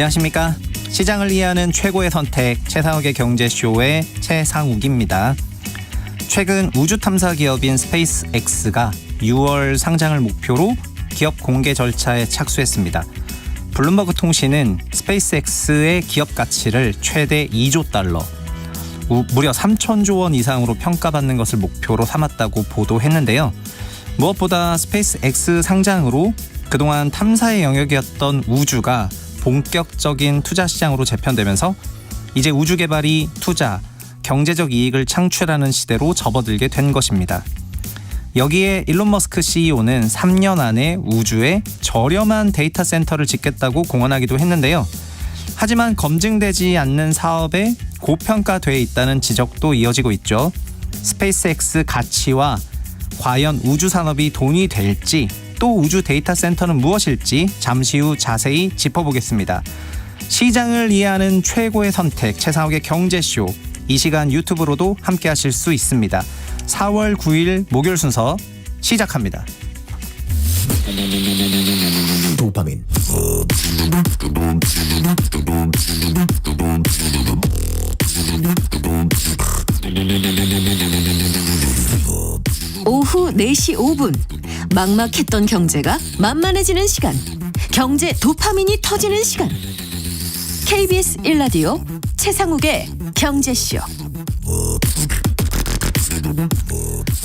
안녕하십니까. 시장을 이해하는 최고의 선택 최상욱의 경제쇼의 최상욱입니다. 최근 우주 탐사 기업인 스페이스X가 6월 상장을 목표로 기업 공개 절차에 착수했습니다. 블룸버그 통신은 스페이스X의 기업 가치를 최대 2조 달러, 무려 3천조 원 이상으로 평가받는 것을 목표로 삼았다고 보도했는데요. 무엇보다 스페이스X 상장으로 그동안 탐사의 영역이었던 우주가 본격적인 투자 시장으로 재편되면서 이제 우주 개발이 투자, 경제적 이익을 창출하는 시대로 접어들게 된 것입니다. 여기에 일론 머스크 CEO는 3년 안에 우주에 저렴한 데이터 센터를 짓겠다고 공언하기도 했는데요. 하지만 검증되지 않는 사업에 고평가돼 있다는 지적도 이어지고 있죠. 스페이스X 가치와 과연 우주 산업이 돈이 될지, 또 우주 데이터 센터는 무엇일지 잠시 후 자세히 짚어보겠습니다. 시장을 이해하는 최고의 선택 최상욱의 경제쇼, 이 시간 유튜브로도 함께 하실 수 있습니다. 4월 9일 목요일 순서 시작합니다. 도파민. 오후 4시 5분. 막막했던 경제가 만만해지는 시간. 경제 도파민이 터지는 시간. KBS 1라디오 최상욱의 경제쇼.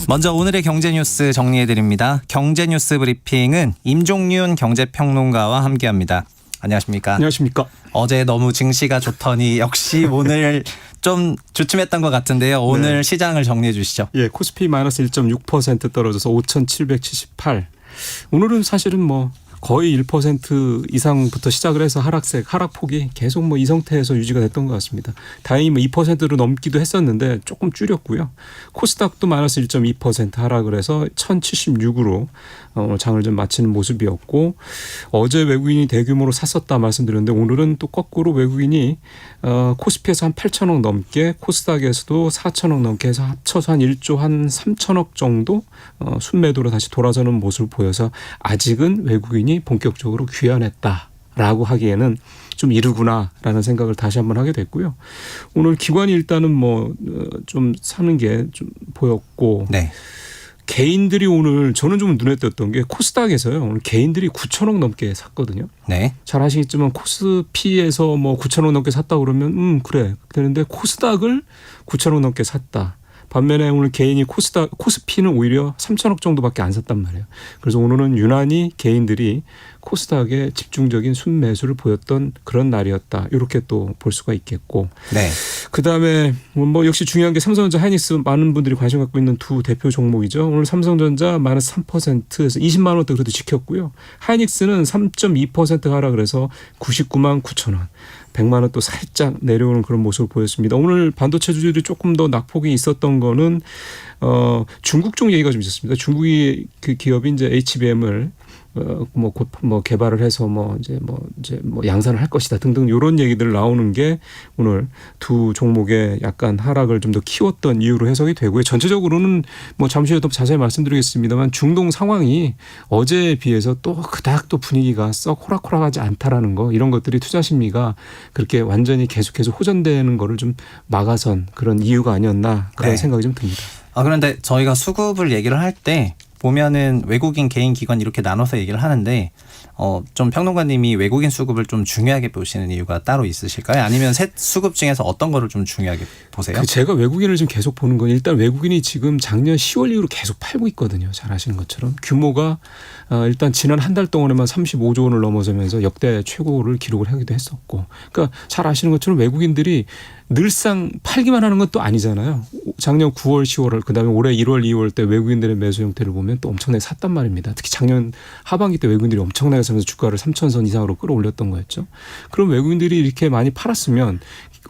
먼저 오늘의 경제 뉴스 정리해드립니다. 경제 뉴스 브리핑은 임종윤 경제평론가와 함께합니다. 안녕하십니까? 안녕하십니까? 어제 너무 증시가 좋더니 역시 오늘 좀 주춤했던 것 같은데요. 오늘 네. 시장을 정리해 주시죠. 예, 코스피 마이너스 1.6% 떨어져서 5,778. 오늘은 사실은 뭐 거의 1% 이상부터 시작을 해서 하락폭이 계속 뭐 이 상태에서 유지가 됐던 것 같습니다. 다행히 뭐 2%로 넘기도 했었는데 조금 줄였고요. 코스닥도 마이너스 1.2% 하락을 해서 1,076으로 장을 좀 마치는 모습이었고, 어제 외국인이 대규모로 샀었다 말씀드렸는데 오늘은 또 거꾸로 외국인이 코스피에서 한 8천억 넘게, 코스닥에서도 4천억 넘게 해서 합쳐서 한 1조 한 3천억 정도 순매도로 다시 돌아서는 모습을 보여서 아직은 외국인이 본격적으로 귀환했다라고 하기에는 좀 이르구나라는 생각을 다시 한번 하게 됐고요. 오늘 기관이 일단은 뭐 좀 사는 게 좀 보였고, 네. 개인들이 오늘 저는 좀 눈에 띄었던 게 코스닥에서요. 오늘 개인들이 9천억 넘게 샀거든요. 네. 잘 아시겠지만 코스피에서 뭐 9천억 넘게 샀다 그러면 그래 되는데 코스닥을 9천억 넘게 샀다. 반면에 오늘 개인이 코스피는 오히려 3천억 정도밖에 안 샀단 말이에요. 그래서 오늘은 유난히 개인들이 코스닥에 집중적인 순매수를 보였던 그런 날이었다. 이렇게 또 볼 수가 있겠고. 네. 그다음에 뭐 역시 중요한 게 삼성전자, 하이닉스, 많은 분들이 관심 갖고 있는 두 대표 종목이죠. 오늘 삼성전자 마이너스 3%에서 20만 원대 그래도 지켰고요. 하이닉스는 3.2% 하락을 해서 99만 9천 원. 100만 원 또 살짝 내려오는 그런 모습을 보였습니다. 오늘 반도체 주들이 조금 더 낙폭이 있었던 거는 중국 쪽 얘기가 좀 있었습니다. 중국이 그 기업이 이제 HBM을 곧 개발을 해서 이제 양산을 할 것이다 등등 이런 얘기들 나오는 게 오늘 두 종목의 약간 하락을 좀 더 키웠던 이유로 해석이 되고요. 전체적으로는 뭐 잠시 후에 더 자세히 말씀드리겠습니다만 중동 상황이 어제에 비해서 또 그닥 또 분위기가 썩 호락호락하지 않다라는 거, 이런 것들이 투자 심리가 그렇게 완전히 계속해서 호전되는 거를 좀 막아선 그런 이유가 아니었나 그런 네. 생각이 좀 듭니다. 그런데 저희가 수급을 얘기를 할 때 보면은 외국인, 개인, 기관 이렇게 나눠서 얘기를 하는데 좀 평론가님이 외국인 수급을 좀 중요하게 보시는 이유가 따로 있으실까요? 아니면 셋 수급 중에서 어떤 거를 좀 중요하게 보세요? 제가 외국인을 지금 계속 보는 건 일단 외국인이 지금 작년 10월 이후로 계속 팔고 있거든요. 잘 아시는 것처럼 규모가 일단 지난 한 달 동안에만 35조 원을 넘어서면서 역대 최고를 기록을 하기도 했었고, 그러니까 잘 아시는 것처럼 외국인들이 늘상 팔기만 하는 건 또 아니잖아요. 작년 9월, 10월, 그다음에 올해 1월, 2월 때 외국인들의 매수 형태를 보면 또 엄청나게 샀단 말입니다. 특히 작년 하반기 때 외국인들이 엄청나게 사면서 주가를 3,000선 이상으로 끌어올렸던 거였죠. 그럼 외국인들이 이렇게 많이 팔았으면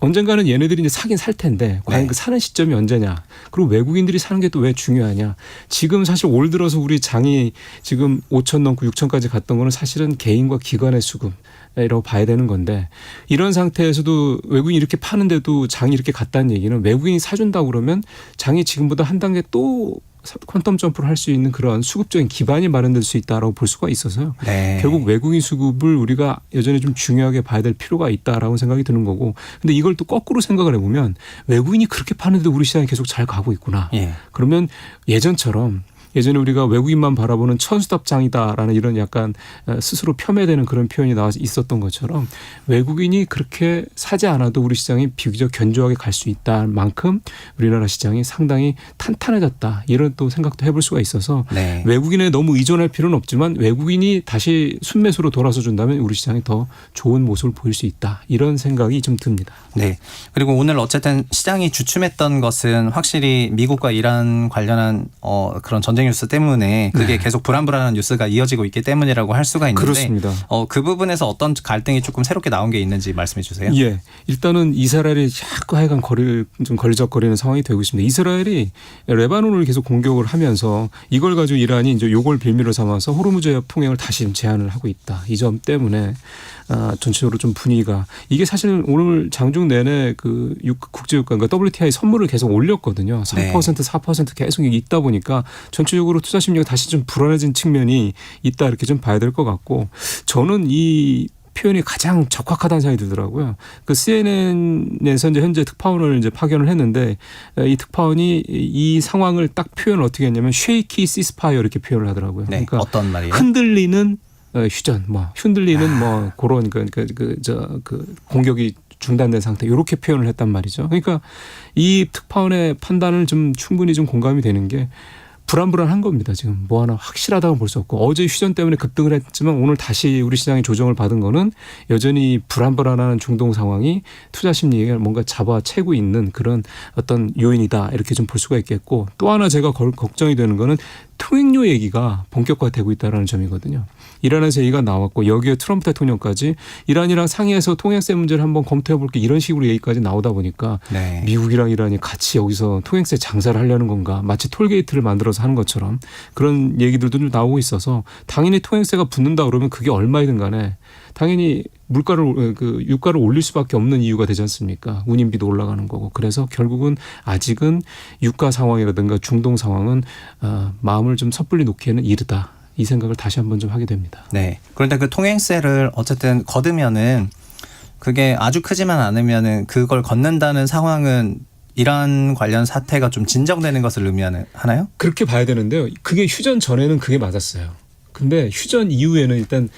언젠가는 얘네들이 이제 사긴 살 텐데 과연 네. 그 사는 시점이 언제냐. 그리고 외국인들이 사는 게 또 왜 중요하냐. 지금 사실 올 들어서 우리 장이 지금 5천 넘고 6천까지 갔던 거는 사실은 개인과 기관의 수급. 이라고 봐야 되는 건데, 이런 상태에서도 외국인이 이렇게 파는데도 장이 이렇게 갔다는 얘기는 외국인이 사준다고 그러면 장이 지금보다 한 단계 또 퀀텀 점프를 할 수 있는 그런 수급적인 기반이 마련될 수 있다라고 볼 수가 있어서요. 네. 결국 외국인 수급을 우리가 여전히 좀 중요하게 봐야 될 필요가 있다라고 생각이 드는 거고, 근데 이걸 또 거꾸로 생각을 해보면 외국인이 그렇게 파는데도 우리 시장이 계속 잘 가고 있구나. 예. 그러면 예전에 우리가 외국인만 바라보는 천수답장이다라는 이런 약간 스스로 폄훼되는 그런 표현이 나와 있었던 것처럼 외국인이 그렇게 사지 않아도 우리 시장이 비교적 견조하게 갈 수 있다 만큼 우리나라 시장이 상당히 탄탄해졌다, 이런 또 생각도 해볼 수가 있어서 네. 외국인에 너무 의존할 필요는 없지만 외국인이 다시 순매수로 돌아서 준다면 우리 시장이 더 좋은 모습을 보일 수 있다, 이런 생각이 좀 듭니다. 네. 그리고 오늘 어쨌든 시장이 주춤했던 것은 확실히 미국과 이란 관련한 그런 전쟁 뉴스 때문에 그게 계속 불안불안한 뉴스가 이어지고 있기 때문이라고 할 수가 있는데, 그렇습니다. 그 부분에서 어떤 갈등이 조금 새롭게 나온 게 있는지 말씀해 주세요. 예, 일단은 이스라엘이 자꾸 하여간 좀 걸리적거리는 상황이 되고 있습니다. 이스라엘이 레바논을 계속 공격을 하면서 이걸 가지고 이란이 이제 요걸 빌미로 삼아서 호르무즈 해협 통행을 다시 제한을 하고 있다. 이 점 때문에 전체적으로 좀 분위기가, 이게 사실 오늘 장중 내내 그 국제유가 그러니까 WTI 선물을 계속 올렸거든요. 3% 네. 4% 계속 있다 보니까 전체적으로 투자 심리가 다시 좀 불안해진 측면이 있다, 이렇게 좀 봐야 될 것 같고, 저는 이 표현이 가장 적확하다는 생각이 들더라고요. 그 CNN에서 이제 현재 특파원을 이제 파견을 했는데, 이 특파원이 이 상황을 딱 표현을 어떻게 했냐면 쉐이키 시스파이어 이렇게 표현을 하더라고요. 네. 그러니까 어떤 말이에요? 흔들리는 휴전, 흔들리는 그런 공격이 중단된 상태, 이렇게 표현을 했단 말이죠. 그러니까 이 특파원의 판단을 좀 충분히 좀 공감이 되는 게, 불안불안한 겁니다. 지금 뭐 하나 확실하다고 볼 수 없고, 어제 휴전 때문에 급등을 했지만 오늘 다시 우리 시장이 조정을 받은 거는 여전히 불안불안한 중동 상황이 투자 심리에 뭔가 잡아채고 있는 그런 어떤 요인이다, 이렇게 좀 볼 수가 있겠고, 또 하나 제가 걱정이 되는 거는 통행료 얘기가 본격화되고 있다는 점이거든요. 이란에서 얘기가 나왔고, 여기에 트럼프 대통령까지 이란이랑 상의해서 통행세 문제를 한번 검토해 볼게, 이런 식으로 얘기까지 나오다 보니까 네. 미국이랑 이란이 같이 여기서 통행세 장사를 하려는 건가, 마치 톨게이트를 만들어서 하는 것처럼 그런 얘기들도 좀 나오고 있어서, 당연히 통행세가 붙는다 그러면 그게 얼마이든 간에 당연히 유가를 올릴 수밖에 없는 이유가 되지 않습니까? 운임비도 올라가는 거고. 그래서 결국은 아직은 유가 상황이라든가 중동 상황은 마음을 좀 섣불리 놓기에는 이르다, 이 생각을 다시 한번 좀 하게 됩니다. 네. 그런데 그 통행세를 어쨌든 거두면은 그게 아주 크지만 않으면은 그걸 걷는다는 상황은 이란 관련 사태가 좀 진정되는 것을 의미하나요? 그렇게 봐야 되는데요. 그게 휴전 전에는 그게 맞았어요. 근데 휴전 이후에는 일단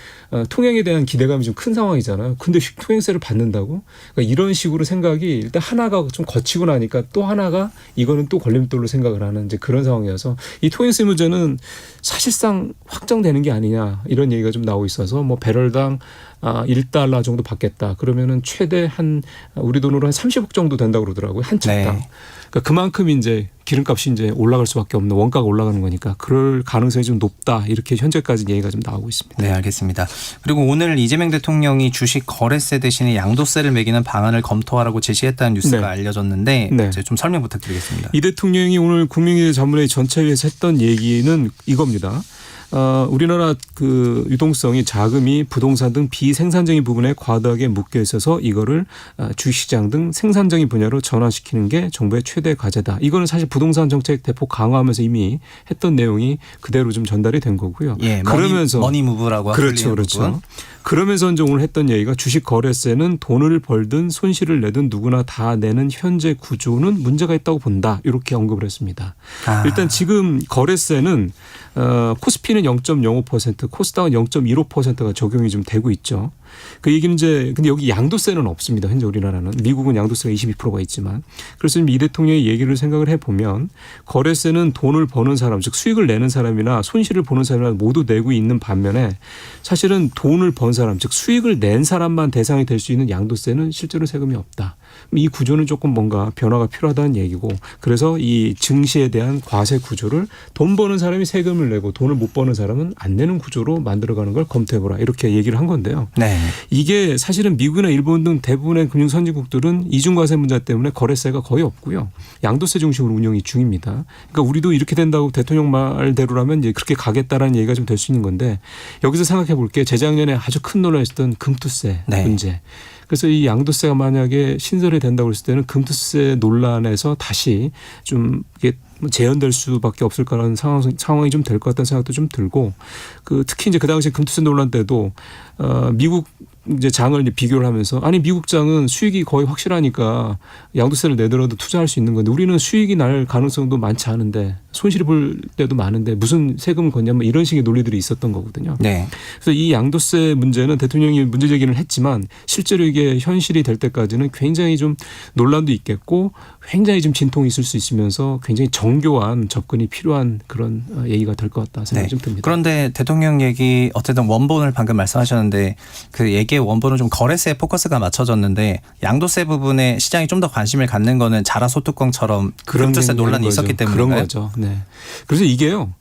통행에 대한 기대감이 좀 큰 상황이잖아요. 근데 통행세를 받는다고? 그러니까 이런 식으로 생각이 일단 하나가 좀 거치고 나니까 또 하나가 이거는 또 걸림돌로 생각을 하는 이제 그런 상황이어서, 이 통행세 문제는 사실상 확정되는 게 아니냐, 이런 얘기가 좀 나오고 있어서, 뭐 배럴당 $1 정도 받겠다. 그러면은 최대 한 우리 돈으로 한 30억 정도 된다고 그러더라고요. 한 척당. 네. 그러니까 그만큼 이제 기름값이 이제 올라갈 수밖에 없는, 원가가 올라가는 거니까 그럴 가능성이 좀 높다, 이렇게 현재까지 얘기가 좀 나오고 있습니다. 네, 알겠습니다. 그리고 오늘 이재명 대통령이 주식 거래세 대신에 양도세를 매기는 방안을 검토하라고 제시했다는 뉴스가 네. 알려졌는데, 네. 이제 좀 설명 부탁드리겠습니다. 이 대통령이 오늘 국민기대 자문회의 전체회의에서 했던 얘기는 이겁니다. 우리나라 그 유동성이 자금이 부동산 등 비생산적인 부분에 과도하게 묶여 있어서 이거를 주식시장 등 생산적인 분야로 전환시키는 게 정부의 최대 과제다. 이거는 사실 부동산 정책 대폭 강화하면서 이미 했던 내용이 그대로 좀 전달이 된 거고요. 예, 그러면서 머니 무브라고 그렇죠. 그러면서 이제 오늘 했던 얘기가, 주식 거래세는 돈을 벌든 손실을 내든 누구나 다 내는 현재 구조는 문제가 있다고 본다, 이렇게 언급을 했습니다. 일단 지금 거래세는 코스피는 0.05%, 코스닥은 0.15%가 적용이 좀 되고 있죠. 그 얘기는 이제, 근데 여기 양도세는 없습니다. 현재 우리나라는. 미국은 양도세가 22%가 있지만. 그래서 이 대통령의 얘기를 생각을 해보면, 거래세는 돈을 버는 사람, 즉 수익을 내는 사람이나 손실을 보는 사람이나 모두 내고 있는 반면에, 사실은 돈을 번 사람, 즉 수익을 낸 사람만 대상이 될 수 있는 양도세는 실제로 세금이 없다. 이 구조는 조금 뭔가 변화가 필요하다는 얘기고, 그래서 이 증시에 대한 과세 구조를 돈 버는 사람이 세금을 내고 돈을 못 버는 사람은 안 내는 구조로 만들어가는 걸 검토해보라, 이렇게 얘기를 한 건데요. 네. 이게 사실은 미국이나 일본 등 대부분의 금융 선진국들은 이중과세 문제 때문에 거래세가 거의 없고요. 양도세 중심으로 운영이 중입니다. 그러니까 우리도 이렇게 된다고 대통령 말대로라면 이제 그렇게 가겠다라는 얘기가 좀 될 수 있는 건데, 여기서 생각해 볼게, 재작년에 아주 큰 논란이었던 금투세 네. 문제. 그래서 이 양도세가 만약에 신설이 된다고 했을 때는 금투세 논란에서 다시 좀 이게 재현될 수밖에 없을 거라는 상황이 좀 될 것 같다는 생각도 좀 들고 특히 이제 그 당시 금투세 논란 때도 미국 이제 장을 이제 비교를 하면서 아니 미국 장은 수익이 거의 확실하니까 양도세를 내더라도 투자할 수 있는 건데 우리는 수익이 날 가능성도 많지 않은데 손실이 볼 때도 많은데 무슨 세금을 걷냐면 이런 식의 논리들이 있었던 거거든요. 네. 그래서 이 양도세 문제는 대통령이 문제 제기를 했지만 실제로 이게 현실이 될 때까지는 굉장히 좀 논란도 있겠고 굉장히 좀 진통이 있을 수 있으면서 굉장히 정교한 접근이 필요한 그런 얘기가 될 것 같다 생각이 좀 듭니다. 그런데 대통령 얘기 어쨌든 원본을 방금 말씀하셨는데 그 얘기의 원본은 좀 거래세에 포커스가 맞춰졌는데 양도세 부분에 시장이 좀 더 관심을 갖는 거는 자라소뚜껑처럼 금투세 논란이 있었기 때문인가요? 그런 거죠. 네. 그래서 이게요.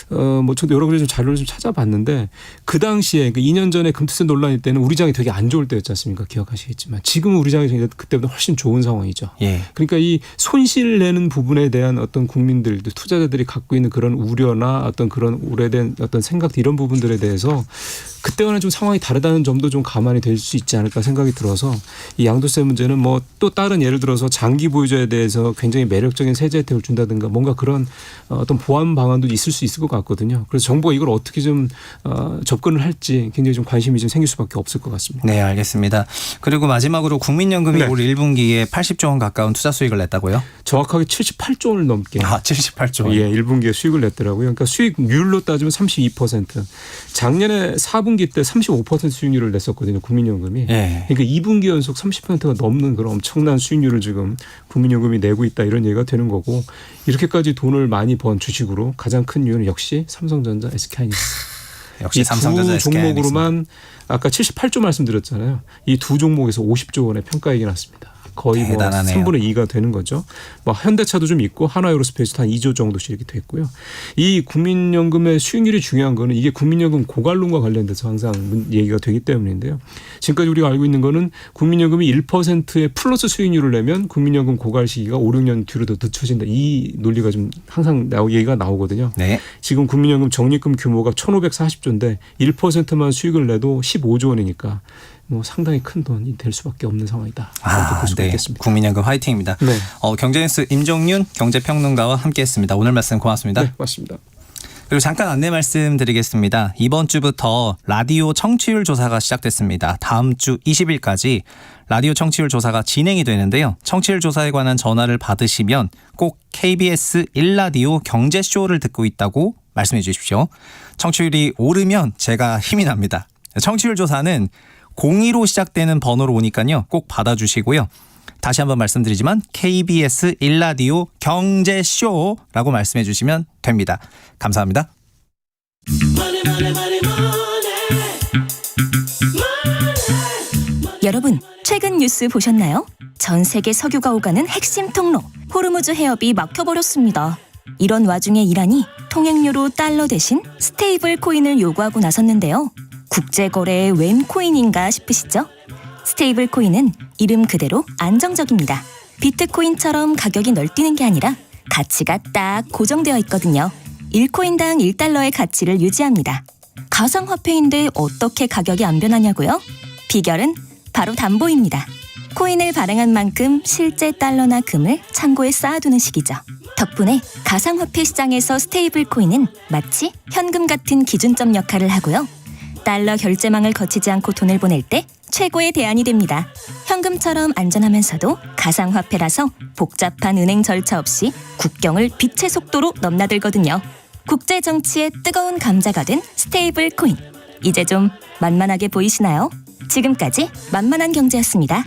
저도 여러 가지 좀 자료를 좀 찾아봤는데 그 당시에 2년 전에 금투세 논란일 때는 우리 장이 되게 안 좋을 때였지 않습니까? 기억하시겠지만 지금은 우리 장이 그때보다 훨씬 좋은 상황이죠. 예. 그러니까 이 손실 내는 부분에 대한 어떤 국민들, 투자자들이 갖고 있는 그런 우려나 어떤 그런 오래된 어떤 생각 이런 부분들에 대해서 그때와는 좀 상황이 다르다는 점도 좀 감안이 될 수 있지 않을까 생각이 들어서 이 양도세 문제는 뭐 또 다른 예를 들어서 장기 보유자에 대해서 굉장히 매력적인 세제 혜택을 준다든가 뭔가 그런 어떤 보완 방안도 있을 수 있을 것 같거든요. 그래서 정부가 이걸 어떻게 좀 접근을 할지 굉장히 좀 관심이 좀 생길 수밖에 없을 것 같습니다. 네, 알겠습니다. 그리고 마지막으로 국민연금이 네. 올 1분기에 80조 원 가까운 투자 수익을 냈다고요? 정확하게 78조 원을 넘게. 78조 원. 예, 1분기에 수익을 냈더라고요. 그러니까 수익률로 따지면 32%. 작년에 4분기 때 35% 수익률을 냈었거든요. 국민연금이. 예. 그러니까 2분기 연속 30%가 넘는 그런 엄청난 수익률을 지금 국민연금이 내고 있다 이런 얘기가 되는 거고 이렇게까지 돈을 많이 번 주식으로 가장 큰 이유는 역시 삼성전자, SK하이닉스. 역시 이 삼성전자, 두 종목으로만 아까 78조 말씀드렸잖아요. 이 두 종목에서 50조 원의 평가액이 났습니다. 거의 대단하네요. 뭐 3분의 2가 되는 거죠. 뭐 현대차도 좀 있고 하나에어로스페이스도 한 2조 정도씩 이렇게 됐고요. 이 국민연금의 수익률이 중요한 거는 이게 국민연금 고갈론과 관련돼서 항상 얘기가 되기 때문인데요. 지금까지 우리가 알고 있는 거는 국민연금이 1%의 플러스 수익률을 내면 국민연금 고갈 시기가 5, 6년 뒤로 더 늦춰진다. 이 논리가 좀 항상 얘기가 나오거든요. 네. 지금 국민연금 적립금 규모가 1,540조인데 1%만 수익을 내도 15조 원이니까 뭐 상당히 큰 돈이 될 수밖에 없는 상황이다. 볼 수가 네. 있겠습니다. 국민연금 화이팅입니다. 네. 경제뉴스 임종윤 경제평론가와 함께했습니다. 오늘 말씀 고맙습니다. 네, 맞습니다. 그리고 잠깐 안내 말씀드리겠습니다. 이번 주부터 라디오 청취율 조사가 시작됐습니다. 다음 주 20일까지 라디오 청취율 조사가 진행이 되는데요. 청취율 조사에 관한 전화를 받으시면 꼭 KBS 1라디오 경제쇼를 듣고 있다고 말씀해 주십시오. 청취율이 오르면 제가 힘이 납니다. 청취율 조사는 02로 시작되는 번호로 오니까요. 꼭 받아주시고요. 다시 한번 말씀드리지만 KBS 1라디오 경제쇼라고 말씀해 주시면 됩니다. 감사합니다. 여러분, 최근 뉴스 보셨나요? 전 세계 석유가 오가는 핵심 통로 호르무즈 해협이 막혀버렸습니다. 이런 와중에 이란이 통행료로 달러 대신 스테이블 코인을 요구하고 나섰는데요. 국제거래의 웬 코인인가 싶으시죠? 스테이블 코인은 이름 그대로 안정적입니다. 비트코인처럼 가격이 널뛰는 게 아니라 가치가 딱 고정되어 있거든요. 1코인당 1달러의 가치를 유지합니다. 가상화폐인데 어떻게 가격이 안 변하냐고요? 비결은 바로 담보입니다. 코인을 발행한 만큼 실제 달러나 금을 창고에 쌓아두는 식이죠. 덕분에 가상화폐 시장에서 스테이블 코인은 마치 현금 같은 기준점 역할을 하고요. 달러 결제망을 거치지 않고 돈을 보낼 때 최고의 대안이 됩니다. 현금처럼 안전하면서도 가상화폐라서 복잡한 은행 절차 없이 국경을 빛의 속도로 넘나들거든요. 국제 정치의 뜨거운 감자가 된 스테이블 코인. 이제 좀 만만하게 보이시나요? 지금까지 만만한 경제였습니다.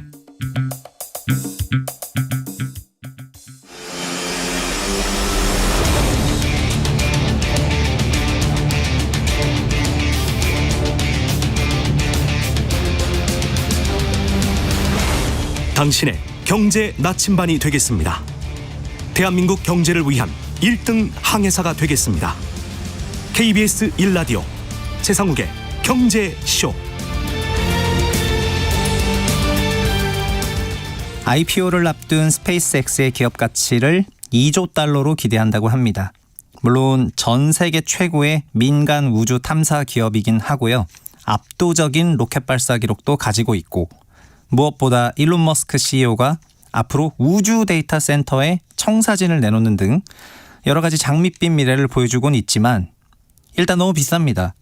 당신의 경제 나침반이 되겠습니다. 대한민국 경제를 위한 1등 항해사가 되겠습니다. KBS 1라디오 최상욱의 경제쇼. IPO를 앞둔 스페이스X의 기업 가치를 2조 달러로 기대한다고 합니다. 물론 전 세계 최고의 민간 우주 탐사 기업이긴 하고요. 압도적인 로켓 발사 기록도 가지고 있고 무엇보다 일론 머스크 CEO가 앞으로 우주 데이터 센터에 청사진을 내놓는 등 여러 가지 장밋빛 미래를 보여주곤 있지만 일단 너무 비쌉니다.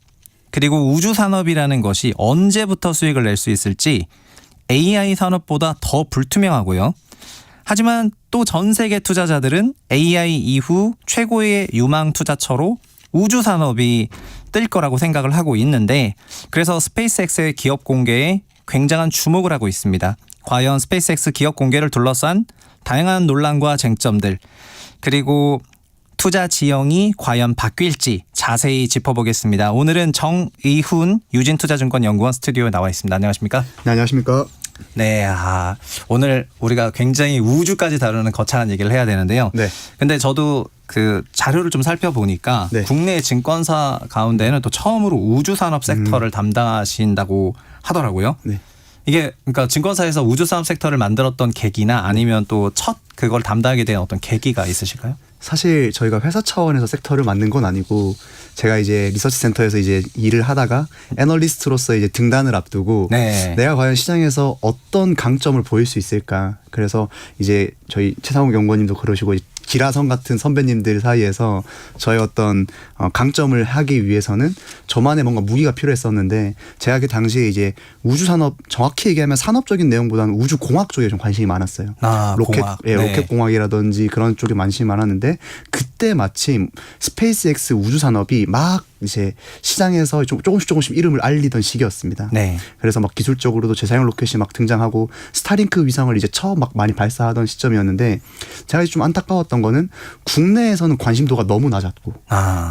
그리고 우주 산업이라는 것이 언제부터 수익을 낼 수 있을지 AI 산업보다 더 불투명하고요. 하지만 또 전 세계 투자자들은 AI 이후 최고의 유망 투자처로 우주 산업이 뜰 거라고 생각을 하고 있는데 그래서 스페이스X의 기업 공개에 굉장한 주목을 하고 있습니다. 과연 스페이스X 기업 공개를 둘러싼 다양한 논란과 쟁점들 그리고 투자 지형이 과연 바뀔지 자세히 짚어보겠습니다. 오늘은 정의훈 유진투자증권연구원 스튜디오에 나와 있습니다. 안녕하십니까? 네, 안녕하십니까? 네, 오늘 우리가 굉장히 우주까지 다루는 거창한 얘기를 해야 되는데요. 네. 근데 저도 그 자료를 좀 살펴보니까 네. 국내 증권사 가운데는 또 처음으로 우주 산업 섹터를 담당하신다고 하더라고요. 네. 이게 그러니까 증권사에서 우주 산업 섹터를 만들었던 계기나 아니면 또 첫 그걸 담당하게 된 어떤 계기가 있으실까요? 사실 저희가 회사 차원에서 섹터를 만든 건 아니고 제가 이제 리서치 센터에서 이제 일을 하다가 애널리스트로서 이제 등단을 앞두고 네. 내가 과연 시장에서 어떤 강점을 보일 수 있을까. 그래서 이제 저희 최상욱 연구원님도 그러시고 기라성 같은 선배님들 사이에서 저의 어떤 강점을 하기 위해서는 저만의 뭔가 무기가 필요했었는데 제가 그 당시에 이제 우주 산업 정확히 얘기하면 산업적인 내용보다는 우주 공학 쪽에 좀 관심이 많았어요. 로켓 공학. 예, 네. 로켓 공학이라든지 그런 쪽에 관심이 많았는데 그때 마침 스페이스X 우주 산업이 막 이제 시장에서 조금씩 이름을 알리던 시기였습니다. 네. 그래서 막 기술적으로도 재사용 로켓이 막 등장하고 스타링크 위성을 이제 처음 막 많이 발사하던 시점이었는데 제가 좀 안타까웠던 거는 국내에서는 관심도가 너무 낮았고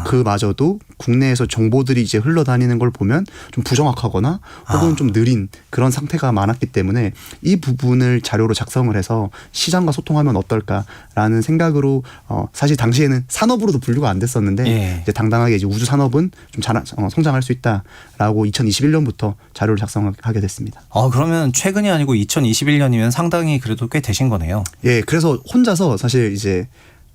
그마저도 국내에서 정보들이 이제 흘러다니는 걸 보면 좀 부정확하거나 혹은 좀 느린 그런 상태가 많았기 때문에 이 부분을 자료로 작성을 해서 시장과 소통하면 어떨까라는 생각으로 사실 당시에는 산업으로도 분류가 안 됐었는데 예. 이제 당당하게 이제 우주 산업은 좀 성장할 수 있다라고 2021년부터 자료를 작성하게 됐습니다. 그러면 최근이 아니고 2021년이면 상당히 그래도 꽤 되신 거네요. 예, 그래서 혼자서 사실 이제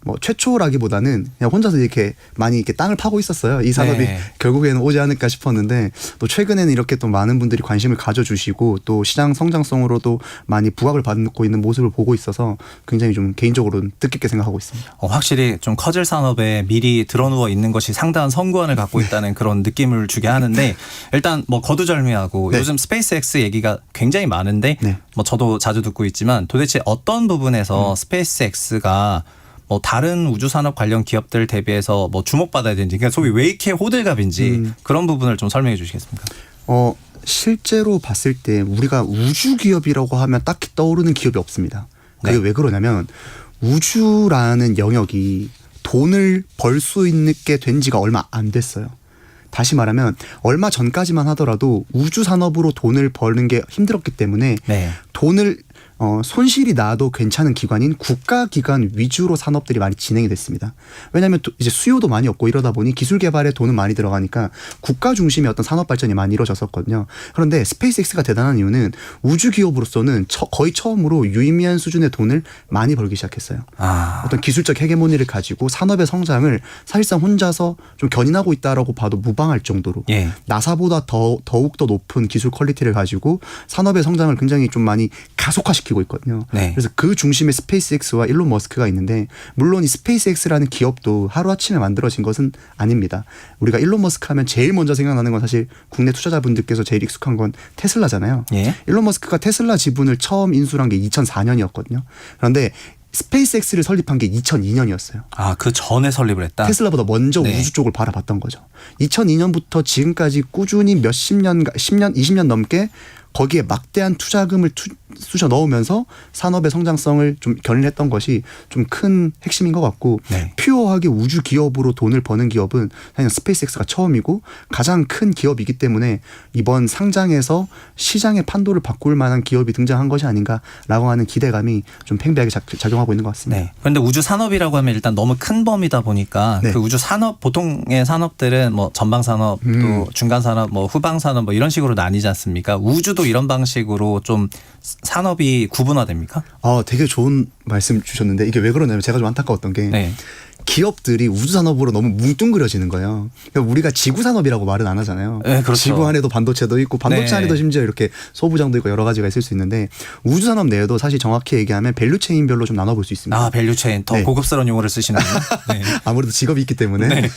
뭐 최초라기보다는 그냥 혼자서 이렇게 많이 이렇게 땅을 파고 있었어요. 이 산업이 네. 결국에는 오지 않을까 싶었는데 또 최근에는 이렇게 또 많은 분들이 관심을 가져주시고 또 시장 성장성으로도 많이 부각을 받고 있는 모습을 보고 있어서 굉장히 좀 개인적으로는 뜻깊게 생각하고 있습니다. 확실히 좀 커질 산업에 미리 드러누워 있는 것이 상당한 선구안을 갖고 있다는 그런 느낌을 주게 하는데 일단 뭐 거두절미하고 네. 요즘 스페이스X 얘기가 굉장히 많은데 네. 뭐 저도 자주 듣고 있지만 도대체 어떤 부분에서 스페이스X가 뭐 다른 우주 산업 관련 기업들 대비해서 뭐 주목받아야 되는지 그러니까 소위 왜 이렇게 호들갑인지 그런 부분을 좀 설명해 주시겠습니까? 실제로 봤을 때 우리가 우주 기업이라고 하면 딱히 떠오르는 기업이 없습니다. 그게 네. 왜 그러냐면 우주라는 영역이 돈을 벌 수 있게 된 지가 얼마 안 됐어요. 다시 말하면 얼마 전까지만 하더라도 우주 산업으로 돈을 버는 게 힘들었기 때문에 네. 돈을 손실이 나도 괜찮은 기관인 국가기관 위주로 산업들이 많이 진행이 됐습니다. 왜냐하면 이제 수요도 많이 없고 이러다 보니 기술 개발에 돈은 많이 들어가니까 국가 중심의 어떤 산업 발전이 많이 이루어졌었거든요. 그런데 스페이스X가 대단한 이유는 우주 기업으로서는 거의 처음으로 유의미한 수준의 돈을 많이 벌기 시작했어요. 어떤 기술적 헤게모니를 가지고 산업의 성장을 사실상 혼자서 좀 견인하고 있다라고 봐도 무방할 정도로 예. 나사보다 더욱 더 높은 기술 퀄리티를 가지고 산업의 성장을 굉장히 좀 많이 가속화시키고 있거든요. 네. 그래서 그 중심에 스페이스X와 일론 머스크가 있는데 물론 이 스페이스X라는 기업도 하루아침에 만들어진 것은 아닙니다. 우리가 일론 머스크 하면 제일 먼저 생각나는 건 사실 국내 투자자분들께서 제일 익숙한 건 테슬라잖아요. 예. 일론 머스크가 테슬라 지분을 처음 인수한 게 2004년이었거든요. 그런데 스페이스X를 설립한 게 2002년이었어요. 그 전에 설립을 했다. 테슬라보다 먼저 네. 우주 쪽을 바라봤던 거죠. 2002년부터 지금까지 꾸준히 20년 넘게 거기에 막대한 투자금을 쑤셔 넣으면서 산업의 성장성을 좀 견인했던 것이 좀 큰 핵심인 것 같고 네. 퓨어하게 우주 기업으로 돈을 버는 기업은 그냥 스페이스X가 처음이고 가장 큰 기업이기 때문에 이번 상장에서 시장의 판도를 바꿀 만한 기업이 등장한 것이 아닌가라고 하는 기대감이 좀 팽배하게 작용하고 있는 것 같습니다. 네. 그런데 우주 산업이라고 하면 일단 너무 큰 범위다 보니까 네. 그 우주 산업 보통의 산업들은 뭐 전방 산업 또 중간 산업 뭐 후방 산업 뭐 이런 식으로 나뉘지 않습니까? 우주도 이런 방식으로 좀 산업이 구분화됩니까? 되게 좋은 말씀 주셨는데 이게 왜 그러냐면 제가 좀 안타까웠던 게 네. 기업들이 우주 산업으로 너무 뭉뚱그려지는 거예요. 그러니까 우리가 지구 산업이라고 말은 안 하잖아요. 네, 그렇죠. 지구 안에도 반도체도 있고 반도체 네. 안에도 심지어 이렇게 소부장도 있고 여러 가지가 있을 수 있는데 우주 산업 내에도 사실 정확히 얘기하면 밸류체인별로 좀 나눠볼 수 있습니다. 아, 밸류체인 더 네. 고급스러운 용어를 쓰시는군요. 네. 아무래도 직업이 있기 때문에. 네.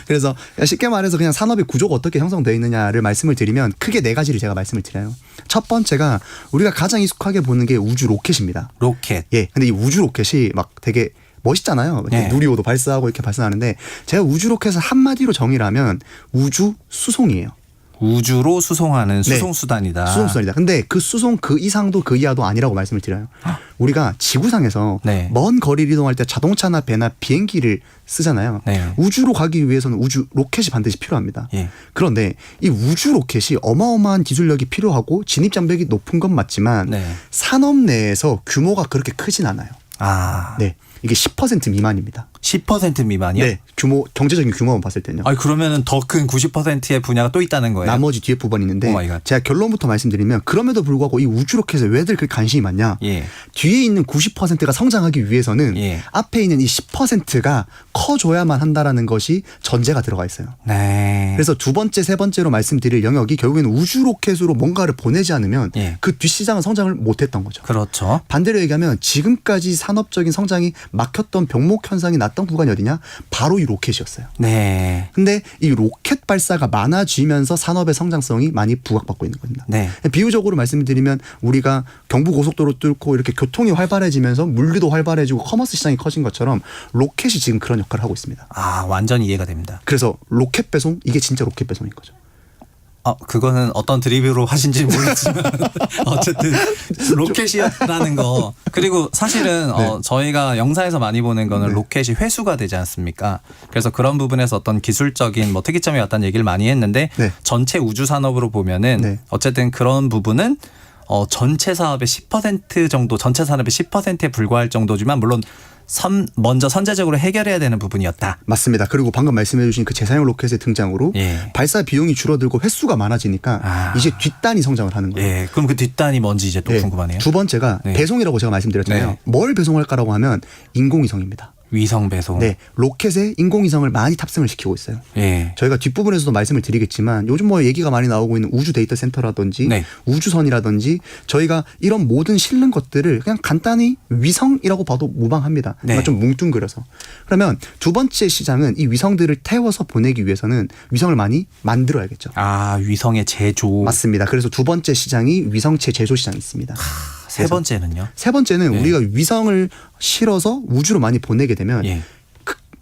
그래서 쉽게 말해서 그냥 산업의 구조가 어떻게 형성되어 있느냐를 말씀을 드리면 크게 네 가지를 제가 말씀을 드려요. 첫 번째가 우리가 가장 익숙하게 보는 게 우주 로켓입니다. 로켓. 예. 근데 이 우주 로켓이 막 되게 멋있잖아요. 네. 누리호도 발사하고 이렇게 발사하는데 제가 우주 로켓을 한마디로 정의를 하면 우주 수송이에요. 우주로 수송하는 수송수단이다. 수송수단이다. 근데 그 수송 그 이상도 그 이하도 아니라고 말씀을 드려요. 우리가 지구상에서 네. 먼 거리를 이동할 때 자동차나 배나 비행기를 쓰잖아요. 네. 우주로 가기 위해서는 우주 로켓이 반드시 필요합니다. 예. 그런데 이 우주 로켓이 어마어마한 기술력이 필요하고 진입 장벽이 높은 건 맞지만 네. 산업 내에서 규모가 그렇게 크진 않아요. 아, 네. 이게 10% 미만입니다. 10% 미만이요? 네. 규모 경제적인 규모만 봤을 때는요. 아니, 그러면은 더 큰 90%의 분야가 또 있다는 거예요. 나머지 뒤에 부분이 있는데 오 마이 갓. 제가 결론부터 말씀드리면 그럼에도 불구하고 이 우주 로켓에 왜들 그렇게 관심이 많냐? 예. 뒤에 있는 90%가 성장하기 위해서는 예. 앞에 있는 이 10%가 커줘야만 한다라는 것이 전제가 들어가 있어요. 네. 그래서 두 번째, 세 번째로 말씀드릴 영역이 결국에는 우주 로켓으로 뭔가를 보내지 않으면 예. 그 뒷시장은 성장을 못했던 거죠. 그렇죠. 반대로 얘기하면 지금까지 산업적인 성장이 막혔던 병목 현상이 났던 구간이 어디냐? 바로 이 로켓이었어요. 네. 근데 이 로켓 발사가 많아지면서 산업의 성장성이 많이 부각받고 있는 겁니다. 네. 비유적으로 말씀드리면 우리가 경부고속도로 뚫고 이렇게 교통이 활발해지면서 물류도 활발해지고 커머스 시장이 커진 것처럼 로켓이 지금 그런 역할을 하고 있습니다. 아, 완전히 이해가 됩니다. 그래서 로켓 배송 이게 진짜 로켓 배송인 거죠. 그거는 어떤 드립으로 하신지 모르겠지만 어쨌든 로켓이었다는 거. 그리고 사실은 네. 저희가 영상에서 많이 보는 거는 네. 로켓이 회수가 되지 않습니까? 그래서 그런 부분에서 어떤 기술적인 뭐 특이점이 왔다는 얘기를 많이 했는데 네. 전체 우주 산업으로 보면은 네. 어쨌든 그런 부분은 전체 사업의 10% 정도, 전체 산업의 10%에 불과할 정도지만 물론 먼저 선제적으로 해결해야 되는 부분이었다. 맞습니다. 그리고 방금 말씀해 주신 그 재사용 로켓의 등장으로 예. 발사 비용이 줄어들고 횟수가 많아지니까 이제 뒷단이 성장을 하는 거예요. 예. 그럼 그 뒷단이 뭔지 이제 또 네. 궁금하네요. 두 번째가 네. 배송이라고 제가 말씀드렸잖아요. 네. 뭘 배송할까라고 하면 인공위성입니다. 위성 배송. 네, 로켓에 인공위성을 많이 탑승을 시키고 있어요. 예. 저희가 뒷부분에서도 말씀을 드리겠지만 요즘 뭐 얘기가 많이 나오고 있는 우주 데이터 센터라든지 네. 우주선이라든지 저희가 이런 모든 실는 것들을 그냥 간단히 위성이라고 봐도 무방합니다. 네. 그러니까 좀 뭉뚱그려서. 그러면 두 번째 시장은 이 위성들을 태워서 보내기 위해서는 위성을 많이 만들어야겠죠. 아, 위성의 제조. 맞습니다. 그래서 두 번째 시장이 위성체 제조 시장이 있습니다. 세 번째는요? 세 번째는 네. 우리가 위성을 실어서 우주로 많이 보내게 되면 예.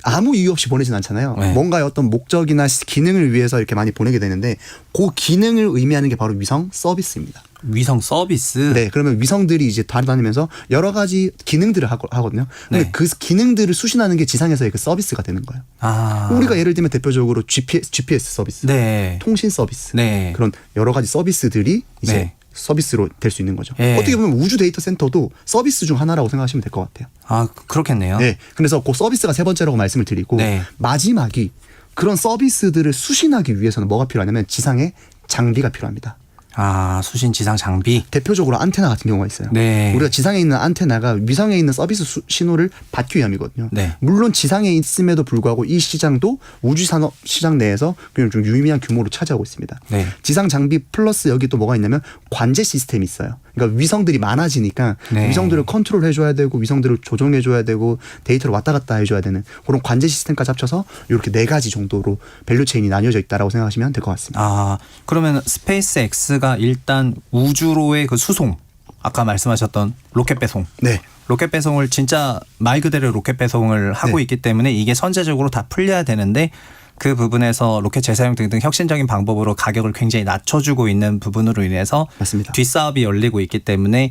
아무 이유 없이 보내진 않잖아요. 네. 뭔가의 어떤 목적이나 기능을 위해서 이렇게 많이 보내게 되는데 그 기능을 의미하는 게 바로 위성 서비스입니다. 위성 서비스. 네, 그러면 위성들이 이제 다니면서 여러 가지 기능들을 하거든요. 근데 네. 그 기능들을 수신하는 게 지상에서의 그 서비스가 되는 거예요. 아. 우리가 예를 들면 대표적으로 GPS 서비스, 네. 통신 서비스, 네. 그런 여러 가지 서비스들이 이제 네. 서비스로 될 수 있는 거죠. 예. 어떻게 보면 우주 데이터 센터도 서비스 중 하나라고 생각하시면 될 것 같아요. 아, 그렇겠네요. 네. 그래서 그 서비스가 세 번째라고 말씀을 드리고 네. 마지막이 그런 서비스들을 수신하기 위해서는 뭐가 필요하냐면 지상에 장비가 필요합니다. 아, 수신 지상 장비. 대표적으로 안테나 같은 경우가 있어요. 네. 우리가 지상에 있는 안테나가 위성에 있는 서비스 신호를 받기 위함이거든요. 네. 물론 지상에 있음에도 불구하고 이 시장도 우주산업 시장 내에서 그냥 좀 유의미한 규모로 차지하고 있습니다. 네. 지상 장비 플러스 여기 또 뭐가 있냐면 관제 시스템이 있어요. 그러니까 위성들이 많아지니까 네. 위성들을 컨트롤 해줘야 되고 위성들을 조종해줘야 되고 데이터를 왔다 갔다 해줘야 되는 그런 관제 시스템까지 합쳐서 이렇게 네 가지 정도로 밸류체인이 나뉘어져 있다라고 생각하시면 될 것 같습니다. 아, 그러면 스페이스 X가 일단 우주로의 그 수송, 아까 말씀하셨던 로켓 배송. 네. 로켓 배송을 진짜 말 그대로 로켓 배송을 하고 네. 있기 때문에 이게 선제적으로 다 풀려야 되는데 그 부분에서 로켓 재사용 등등 혁신적인 방법으로 가격을 굉장히 낮춰주고 있는 부분으로 인해서 맞습니다. 뒷사업이 열리고 있기 때문에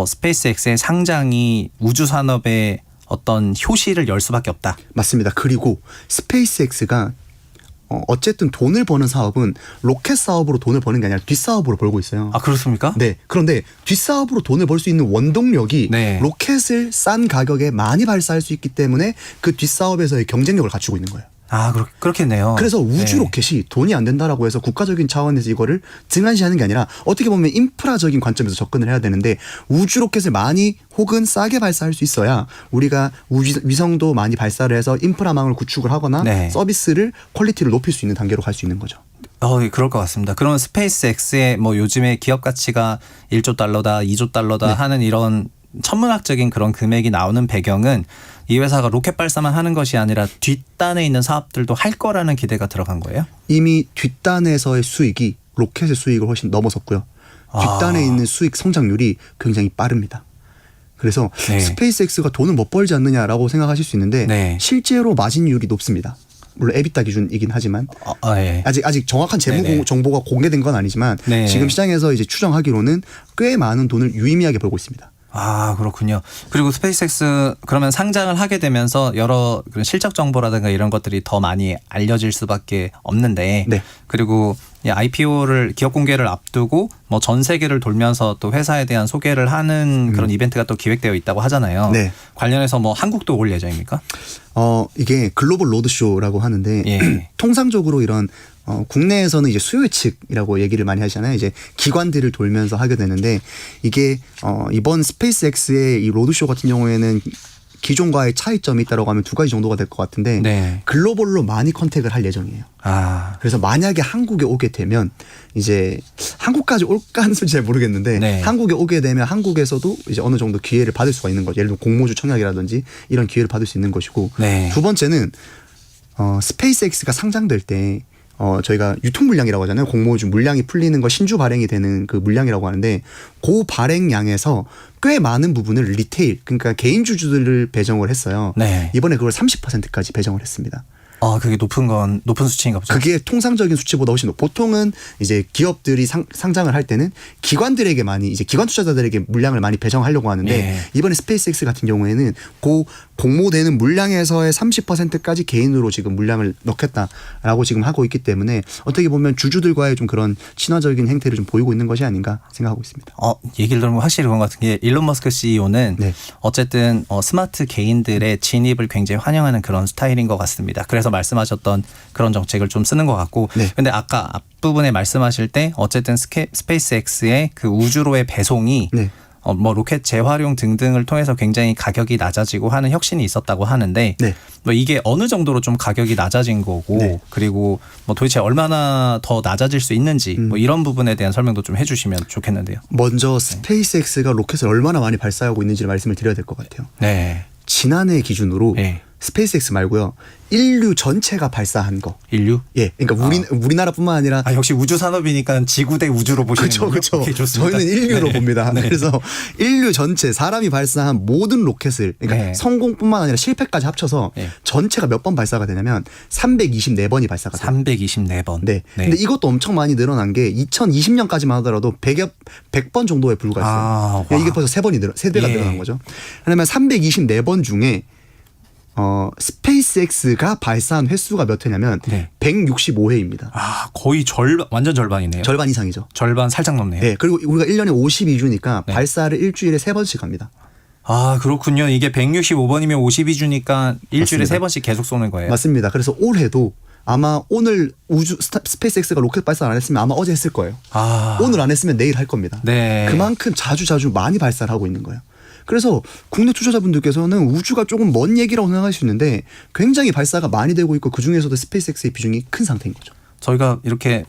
스페이스X의 상장이 우주 산업의 어떤 효시를 열 수밖에 없다. 맞습니다. 그리고 스페이스X가 어쨌든 돈을 버는 사업은 로켓 사업으로 돈을 버는 게 아니라 뒷사업으로 벌고 있어요. 아, 그렇습니까? 네. 그런데 뒷사업으로 돈을 벌 수 있는 원동력이 네. 로켓을 싼 가격에 많이 발사할 수 있기 때문에 그 뒷사업에서의 경쟁력을 갖추고 있는 거예요. 아, 그렇겠네요. 그래서 우주 네. 로켓이 돈이 안 된다라고 해서 국가적인 차원에서 이거를 등한시하는 게 아니라 어떻게 보면 인프라적인 관점에서 접근을 해야 되는데 우주 로켓을 많이 혹은 싸게 발사할 수 있어야 우리가 위성도 많이 발사를 해서 인프라망을 구축을 하거나 네. 서비스를 퀄리티를 높일 수 있는 단계로 갈 수 있는 거죠. 그럴 것 같습니다. 그러면 스페이스X의 뭐 요즘에 기업 가치가 1조 달러다, 2조 달러다 네. 하는 이런 천문학적인 그런 금액이 나오는 배경은 이 회사가 로켓 발사만 하는 것이 아니라 뒷단에 있는 사업들도 할 거라는 기대가 들어간 거예요? 이미 뒷단에서의 수익이 로켓의 수익을 훨씬 넘어섰고요. 뒷단에 있는 수익 성장률이 굉장히 빠릅니다. 그래서 네. 스페이스X가 돈을 못 벌지 않느냐라고 생각하실 수 있는데 네. 실제로 마진율이 높습니다. 물론 에비타 기준이긴 하지만 예. 아직 정확한 재무 네네. 정보가 공개된 건 아니지만 네. 지금 시장에서 이제 추정하기로는 꽤 많은 돈을 유의미하게 벌고 있습니다. 아, 그렇군요. 그리고 스페이스X 그러면 상장을 하게 되면서 여러 그런 실적 정보라든가 이런 것들이 더 많이 알려질 수밖에 없는데 네. 그리고 IPO를 기업 공개를 앞두고 뭐 전 세계를 돌면서 또 회사에 대한 소개를 하는 그런 이벤트가 또 기획되어 있다고 하잖아요. 네. 관련해서 뭐 한국도 올 예정입니까? 이게 글로벌 로드쇼라고 하는데 예. 통상적으로 이런 국내에서는 이제 수요 측이라고 얘기를 많이 하잖아요. 이제 기관들을 돌면서 하게 되는데 이게 이번 스페이스X의 이 로드쇼 같은 경우에는 기존과의 차이점이 있다라고 하면 두 가지 정도가 될 것 같은데 네. 글로벌로 많이 컨택을 할 예정이에요. 아, 그래서 만약에 한국에 오게 되면 이제 한국까지 올까는 솔직히 잘 모르겠는데 네. 한국에 오게 되면 한국에서도 이제 어느 정도 기회를 받을 수가 있는 거죠. 예를 들면 공모주 청약이라든지 이런 기회를 받을 수 있는 것이고 네. 두 번째는 스페이스X가 상장될 때 저희가 유통 물량이라고 하잖아요. 공모주 물량이 풀리는 거 신주 발행이 되는 그 물량이라고 하는데 그 발행량에서 꽤 많은 부분을 리테일 그러니까 개인 주주들을 배정을 했어요. 네. 이번에 그걸 30%까지 배정을 했습니다. 그게 높은 수치인가 보죠. 그게 통상적인 수치보다 훨씬 보통은 이제 기업들이 상장을 할 때는 기관들에게 많이 이제 기관 투자자들에게 물량을 많이 배정하려고 하는데 네. 이번에 스페이스X 같은 경우에는 그 공모되는 물량에서의 30%까지 개인으로 지금 물량을 넣겠다라고 지금 하고 있기 때문에 어떻게 보면 주주들과의 좀 그런 친화적인 행태를 좀 보이고 있는 것이 아닌가 생각하고 있습니다. 얘기를 들으면 확실히 그런 것 같은 게 일론 머스크 CEO는 네. 어쨌든 스마트 개인들의 진입을 굉장히 환영하는 그런 스타일인 것 같습니다. 그래서 말씀하셨던 그런 정책을 좀 쓰는 것 같고 네. 근데 아까 앞부분에 말씀하실 때 어쨌든 스페이스X의 그 우주로의 배송이 네. 뭐 로켓 재활용 등등을 통해서 굉장히 가격이 낮아지고 하는 혁신이 있었다고 하는데 네. 뭐 이게 어느 정도로 좀 가격이 낮아진 거고 네. 그리고 뭐 도대체 얼마나 더 낮아질 수 있는지 뭐 이런 부분에 대한 설명도 좀 해주시면 좋겠는데요. 먼저 스페이스X가 로켓을 얼마나 많이 발사하고 있는지를 말씀을 드려야 될 것 같아요. 네. 지난해 기준으로 네. 스페이스X 말고요. 인류 전체가 발사한 거. 인류? 예. 그러니까 우리나라뿐만 아니라 역시 우주 산업이니까 지구 대 우주로 보시는군요. 그렇죠. 오케이, 좋습니다. 저희는 인류로 네. 봅니다. 네. 그래서 인류 전체 사람이 발사한 모든 로켓을 그러니까 네. 성공뿐만 아니라 실패까지 합쳐서 네. 전체가 몇 번 발사가 되냐면 324번이 발사가 돼요. 324번. 네. 근데 이것도 엄청 많이 늘어난 게 2020년까지만 하더라도 100번 정도에 불과했어요. 와. 이게 벌써 3배가 예. 늘어난 거죠. 그러면 324번 중에 스페이스X가 발사한 횟수가 몇 회냐면 네. 165회입니다. 거의 완전 절반이네요. 절반 이상이죠. 절반 살짝 넘네요. 네. 그리고 우리가 1년에 52주니까 네. 발사를 일주일에 3번씩 합니다. 그렇군요. 이게 165번이면 52주니까 일주일에 맞습니다. 3번씩 계속 쏘는 거예요. 맞습니다. 그래서 올해도 아마 오늘 스페이스X가 로켓 발사 안 했으면 아마 어제 했을 거예요. 오늘 안 했으면 내일 할 겁니다. 네. 그만큼 자주 많이 발사를 하고 있는 거예요. 그래서 국내 투자자분들께서는 우주가 조금 먼 얘기라고 생각할 수 있는데 굉장히 발사가 많이 되고 있고 그중에서도 스페이스X의 비중이 큰 상태인 거죠. 저희가 이렇게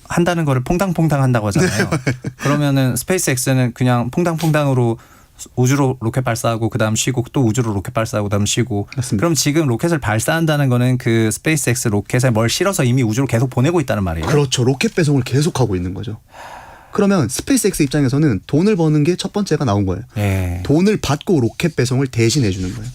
한다는 거를 퐁당퐁당 한다고 하잖아요. 그러면은 스페이스X는 그냥 퐁당퐁당으로 우주로 로켓 발사하고 그다음 쉬고 또 우주로 로켓 발사하고 그다음 쉬고. 맞습니다. 그럼 지금 로켓을 발사한다는 거는 그 스페이스X 로켓에 뭘 실어서 이미 우주로 계속 보내고 있다는 말이에요. 그렇죠. 로켓 배송을 계속하고 있는 거죠. 그러면 스페이스X 입장에서는 돈을 버는 게 첫 번째가 나온 거예요. 예. 돈을 받고 로켓 배송을 대신해 주는 거예요.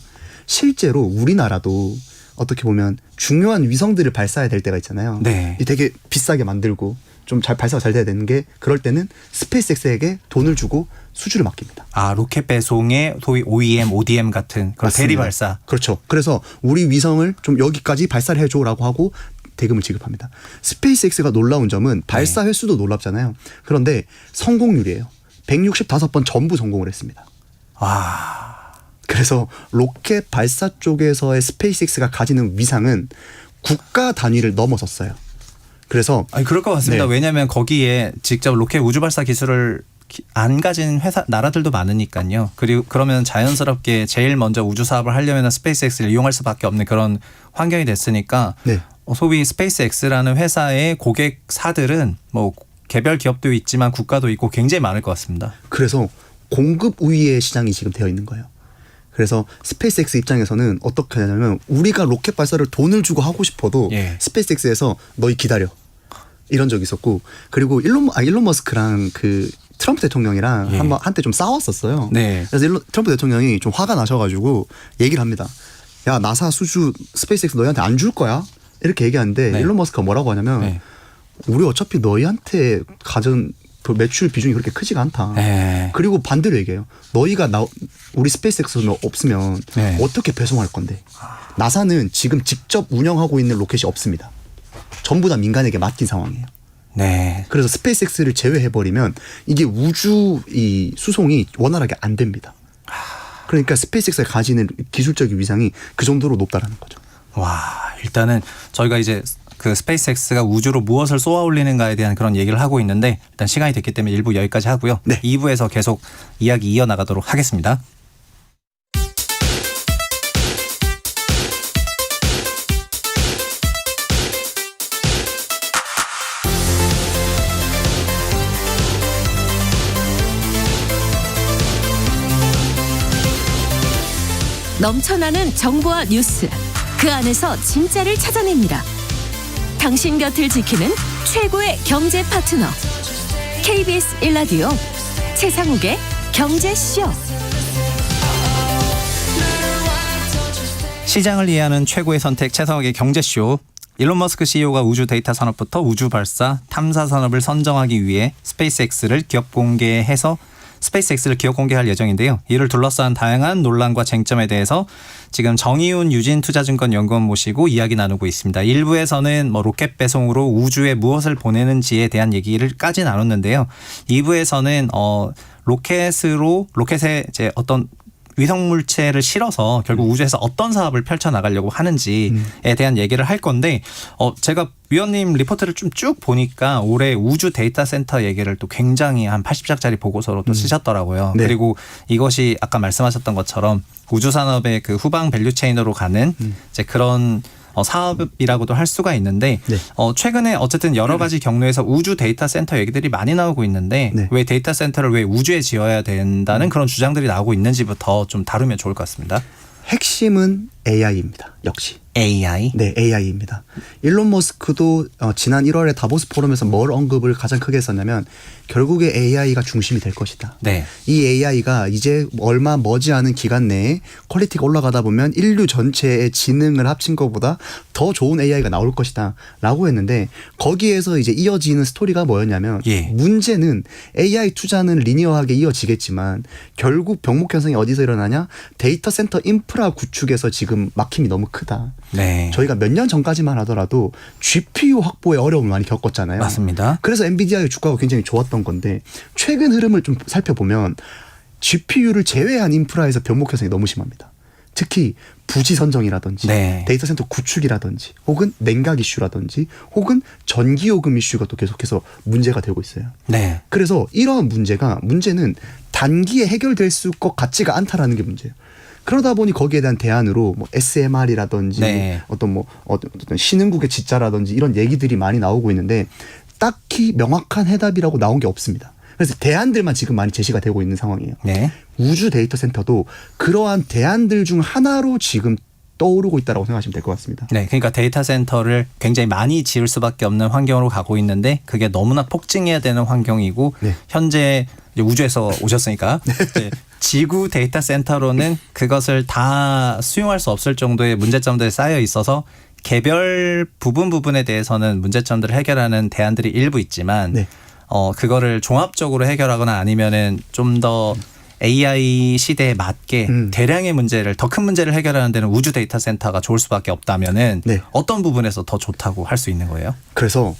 실제로 우리나라도 어떻게 보면 중요한 위성들을 발사해야 될 때가 있잖아요. 네. 이 되게 비싸게 만들고 좀 발사가 잘 돼야 되는 게 그럴 때는 스페이스X에게 돈을 주고 수주를 맡깁니다. 로켓 배송에 소위 OEM, ODM 같은 그런 맞습니다. 대리 발사. 그렇죠. 그래서 우리 위성을 좀 여기까지 발사를 해줘라고 하고 대금을 지급합니다. 스페이스X가 놀라운 점은 발사 횟수도 놀랍잖아요. 그런데 성공률이에요. 165번 전부 성공을 했습니다. 그래서 로켓 발사 쪽에서의 스페이스X가 가지는 위상은 국가 단위를 넘어섰어요. 그래서 아니 그럴 것 같습니다. 네. 왜냐하면 거기에 직접 로켓 우주 발사 기술을 안 가진 회사 나라들도 많으니까요. 그리고 그러면 자연스럽게 제일 먼저 우주 사업을 하려면 스페이스X를 이용할 수밖에 없는 그런 환경이 됐으니까 네. 소위 스페이스X라는 회사의 고객사들은 뭐 개별 기업도 있지만 국가도 있고 굉장히 많을 것 같습니다. 그래서 공급 우위의 시장이 지금 되어 있는 거예요. 그래서 스페이스X 입장에서는 어떻게 하냐면 우리가 로켓 발사를 돈을 주고 하고 싶어도 예. 스페이스X에서 너희 기다려 이런 적이 있었고 그리고 일론 머스크랑 그 트럼프 대통령이랑 예. 한때 좀 싸웠었어요. 네. 그래서 트럼프 대통령이 좀 화가 나셔가지고 얘기를 합니다. 야 나사 수주 스페이스X 너희한테 안 줄 거야 이렇게 얘기하는데 네. 일론 머스크가 뭐라고 하냐면 네. 우리 어차피 너희한테 가진 그 매출 비중이 그렇게 크지가 않다. 네. 그리고 반대로 얘기해요. 너희가 우리 스페이스X는 없으면 네. 어떻게 배송할 건데? 나사는 지금 직접 운영하고 있는 로켓이 없습니다. 전부 다 민간에게 맡긴 상황이에요. 네. 그래서 스페이스X를 제외해버리면 이게 우주 이 수송이 원활하게 안 됩니다. 그러니까 스페이스X가 가지는 기술적인 위상이 그 정도로 높다라는 거죠. 와, 일단은 저희가 이제 그 스페이스X가 우주로 무엇을 쏘아 올리는가에 대한 그런 얘기를 하고 있는데 일단 시간이 됐기 때문에 1부 여기까지 하고요. 네. 2부에서 계속 이야기 이어나가도록 하겠습니다. 넘쳐나는 정보와 뉴스, 그 안에서 진짜를 찾아냅니다. 당신 곁을 지키는 최고의 경제 파트너 KBS 1라디오 최상욱의 경제쇼. 시장을 이해하는 최고의 선택 최상욱의 경제쇼. 일론 머스크 CEO가 우주 데이터 산업부터 우주 발사, 탐사 산업을 선정하기 위해 스페이스X를 기업 공개해서 스페이스X를 기업 공개할 예정인데요. 이를 둘러싼 다양한 논란과 쟁점에 대해서 지금 정의훈 유진투자증권 연구원 모시고 이야기 나누고 있습니다. 1부에서는 뭐 로켓 배송으로 우주에 무엇을 보내는지에 대한 얘기를까지 나눴는데요. 2부에서는 로켓에 이제 어떤 위성 물체를 실어서 결국 우주에서 어떤 사업을 펼쳐 나가려고 하는지에 대한 얘기를 할 건데 제가 위원님 리포트를 좀 쭉 보니까 올해 우주 데이터 센터 얘기를 또 굉장히 한 80장짜리 보고서로 또 쓰셨더라고요. 네. 그리고 이것이 아까 말씀하셨던 것처럼 우주 산업의 그 후방 밸류체인으로 가는 이제 그런 사업이라고도 할 수가 있는데 네. 최근에 어쨌든 여러 가지 경로에서 우주 데이터 센터 얘기들이 많이 나오고 있는데 네. 왜 데이터 센터를 왜 우주에 지어야 된다는 그런 주장들이 나오고 있는지부터 좀 다루면 좋을 것 같습니다. 핵심은 AI입니다. 역시. AI. 네, AI입니다. 일론 머스크도 지난 1월에 다보스 포럼에서 뭘 언급을 가장 크게 했었냐면 결국에 AI가 중심이 될 것이다. 네. 이 AI가 이제 얼마 머지않은 기간 내에 퀄리티가 올라가다 보면 인류 전체의 지능을 합친 것보다 더 좋은 AI가 나올 것이다 라고 했는데 거기에서 이제 이어지는 스토리가 뭐였냐면 예. 문제는 AI 투자는 리니어하게 이어지겠지만 결국 병목 현상이 어디서 일어나냐? 데이터 센터 인프라 구축에서 지금 막힘이 너무 크다. 네. 저희가 몇 년 전까지만 하더라도 GPU 확보에 어려움을 많이 겪었잖아요. 맞습니다. 그래서 엔비디아의 주가가 굉장히 좋았던 건데 최근 흐름을 좀 살펴보면 GPU를 제외한 인프라에서 병목 현상이 너무 심합니다. 특히 부지 선정이라든지 네. 데이터 센터 구축이라든지 혹은 냉각 이슈라든지 혹은 전기요금 이슈가 또 계속해서 문제가 되고 있어요. 네. 그래서 이러한 문제는 단기에 해결될 것 같지가 않다라는 게 문제예요. 그러다 보니 거기에 대한 대안으로 뭐 SMR이라든지 네. 어떤 신흥국의 지자라든지 이런 얘기들이 많이 나오고 있는데 딱히 명확한 해답이라고 나온 게 없습니다. 그래서 대안들만 지금 많이 제시가 되고 있는 상황이에요. 네. 우주 데이터 센터도 그러한 대안들 중 하나로 지금 떠오르고 있다고 생각하시면 될 것 같습니다. 네, 그러니까 데이터 센터를 굉장히 많이 지을 수밖에 없는 환경으로 가고 있는데 그게 너무나 폭증해야 되는 환경이고 네. 현재 이제 우주에서 오셨으니까 네, 지구 데이터 센터로는 그것을 다 수용할 수 없을 정도의 문제점들이 쌓여 있어서 개별 부분에 대해서는 문제점들을 해결하는 대안들이 일부 있지만 네. 그거를 종합적으로 해결하거나 아니면은 좀 더 AI 시대에 맞게 대량의 문제를 더 큰 문제를 해결하는 데는 우주 데이터 센터가 좋을 수밖에 없다면은 네. 어떤 부분에서 더 좋다고 할 수 있는 거예요? 그래서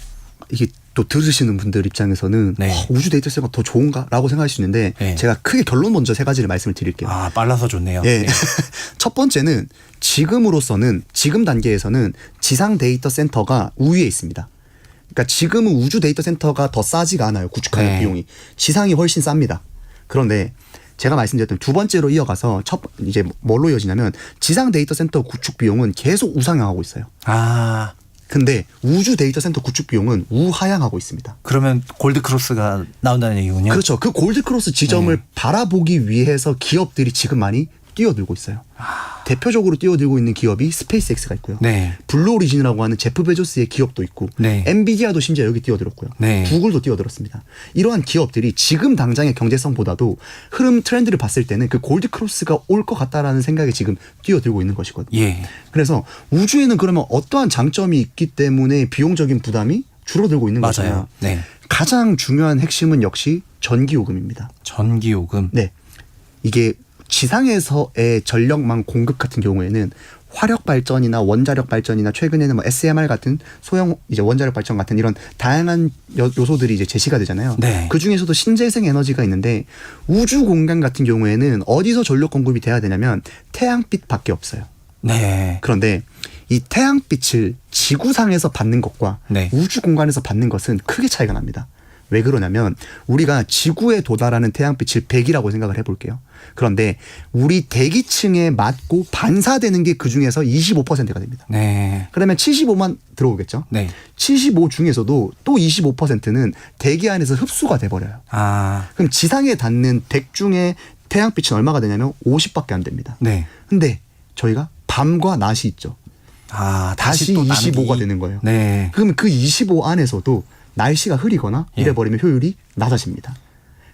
이게 또 들으시는 분들 입장에서는 네. 우주 데이터 센터가 더 좋은가라고 생각할 수 있는데 네. 제가 크게 결론 먼저 세 가지를 말씀을 드릴게요. 아, 빨라서 좋네요. 예. 네. 첫 번째는 지금 단계에서는 지상 데이터 센터가 우위에 있습니다. 그러니까 지금은 우주 데이터 센터가 더 싸지가 않아요. 구축하는 네. 비용이. 지상이 훨씬 쌉니다. 그런데 제가 말씀드렸던 두 번째로 이어가서 이제 뭘로 이어지냐면 지상 데이터 센터 구축 비용은 계속 우상향하고 있어요. 아, 근데 우주 데이터 센터 구축 비용은 우하향하고 있습니다. 그러면 골드크로스가 나온다는 얘기군요. 그렇죠. 그 골드크로스 지점을 네. 바라보기 위해서 기업들이 지금 많이 뛰어들고 있어요. 대표적으로 뛰어들고 있는 기업이 스페이스X가 있고요. 네. 블루오리진이라고 하는 제프 베조스의 기업도 있고 네. 엔비디아도 심지어 여기 뛰어들었고요. 네. 구글도 뛰어들었습니다. 이러한 기업들이 지금 당장의 경제성보다도 흐름 트렌드를 봤을 때는 그 골드크로스가 올 것 같다라는 생각에 지금 뛰어들고 있는 것이거든요. 예. 그래서 우주에는 그러면 어떠한 장점이 있기 때문에 비용적인 부담이 줄어들고 있는 맞아요. 거잖아요. 네. 가장 중요한 핵심은 역시 전기요금입니다. 전기요금. 네. 이게 지상에서의 전력망 공급 같은 경우에는 화력 발전이나 원자력 발전이나 최근에는 뭐 SMR 같은 소형 이제 원자력 발전 같은 이런 다양한 요소들이 이제 제시가 되잖아요. 네. 그 중에서도 신재생 에너지가 있는데 우주 공간 같은 경우에는 어디서 전력 공급이 돼야 되냐면 태양빛밖에 없어요. 네. 그런데 이 태양빛을 지구상에서 받는 것과 네. 우주 공간에서 받는 것은 크게 차이가 납니다. 왜 그러냐면 우리가 지구에 도달하는 태양빛을 100이라고 생각을 해볼게요. 그런데 우리 대기층에 맞고 반사되는 게 그중에서 25%가 됩니다. 네. 그러면 75만 들어오겠죠. 네. 75 중에서도 또 25%는 대기 안에서 흡수가 돼버려요. 아, 그럼 지상에 닿는 백 중에 태양빛은 얼마가 되냐면 50밖에 안 됩니다. 네. 근데 저희가 밤과 낮이 있죠. 아, 다시 또 25가 나누기. 되는 거예요. 네. 그러면 그 25 안에서도 날씨가 흐리거나 예. 이래버리면 효율이 낮아집니다.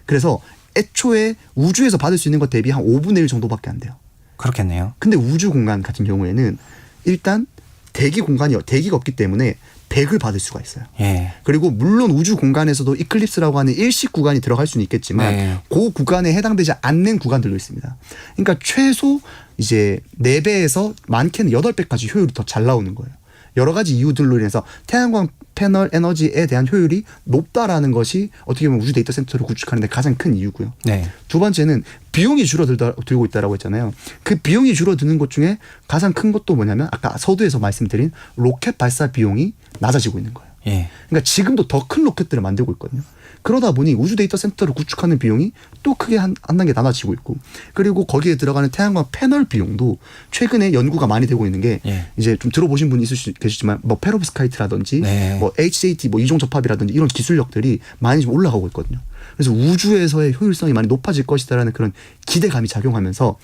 그래서 애초에 우주에서 받을 수 있는 것 대비 한 5분의 1 정도밖에 안 돼요. 그렇겠네요. 근데 우주 공간 같은 경우에는 일단 대기가 없기 때문에 100을 받을 수가 있어요. 예. 그리고 물론 우주 공간에서도 이클립스라고 하는 일식 구간이 들어갈 수는 있겠지만 네. 그 구간에 해당되지 않는 구간들도 있습니다. 그러니까 최소 이제 4배에서 많게는 8배까지 효율이 더 잘 나오는 거예요. 여러 가지 이유들로 인해서 태양광 패널 에너지에 대한 효율이 높다라는 것이 어떻게 보면 우주 데이터 센터를 구축하는 데 가장 큰 이유고요. 네. 두 번째는 비용이 줄어들고 있다라고 했잖아요. 그 비용이 줄어드는 것 중에 가장 큰 것도 뭐냐면 아까 서두에서 말씀드린 로켓 발사 비용이 낮아지고 있는 거예요. 예. 그러니까 지금도 더 큰 로켓들을 만들고 있거든요. 그러다 보니 우주 데이터 센터를 구축하는 비용이 또 크게 한 단계 낮아지고 있고, 그리고 거기에 들어가는 태양광 패널 비용도 최근에 연구가 많이 되고 있는 게 예. 이제 좀 들어보신 분이 있을 수 계시지만 뭐 페로브스카이트라든지 네. 뭐 HJT 뭐 이종 접합이라든지 이런 기술력들이 많이 좀 올라가고 있거든요. 그래서 우주에서의 효율성이 많이 높아질 것이다라는 그런 기대감이 작용하면서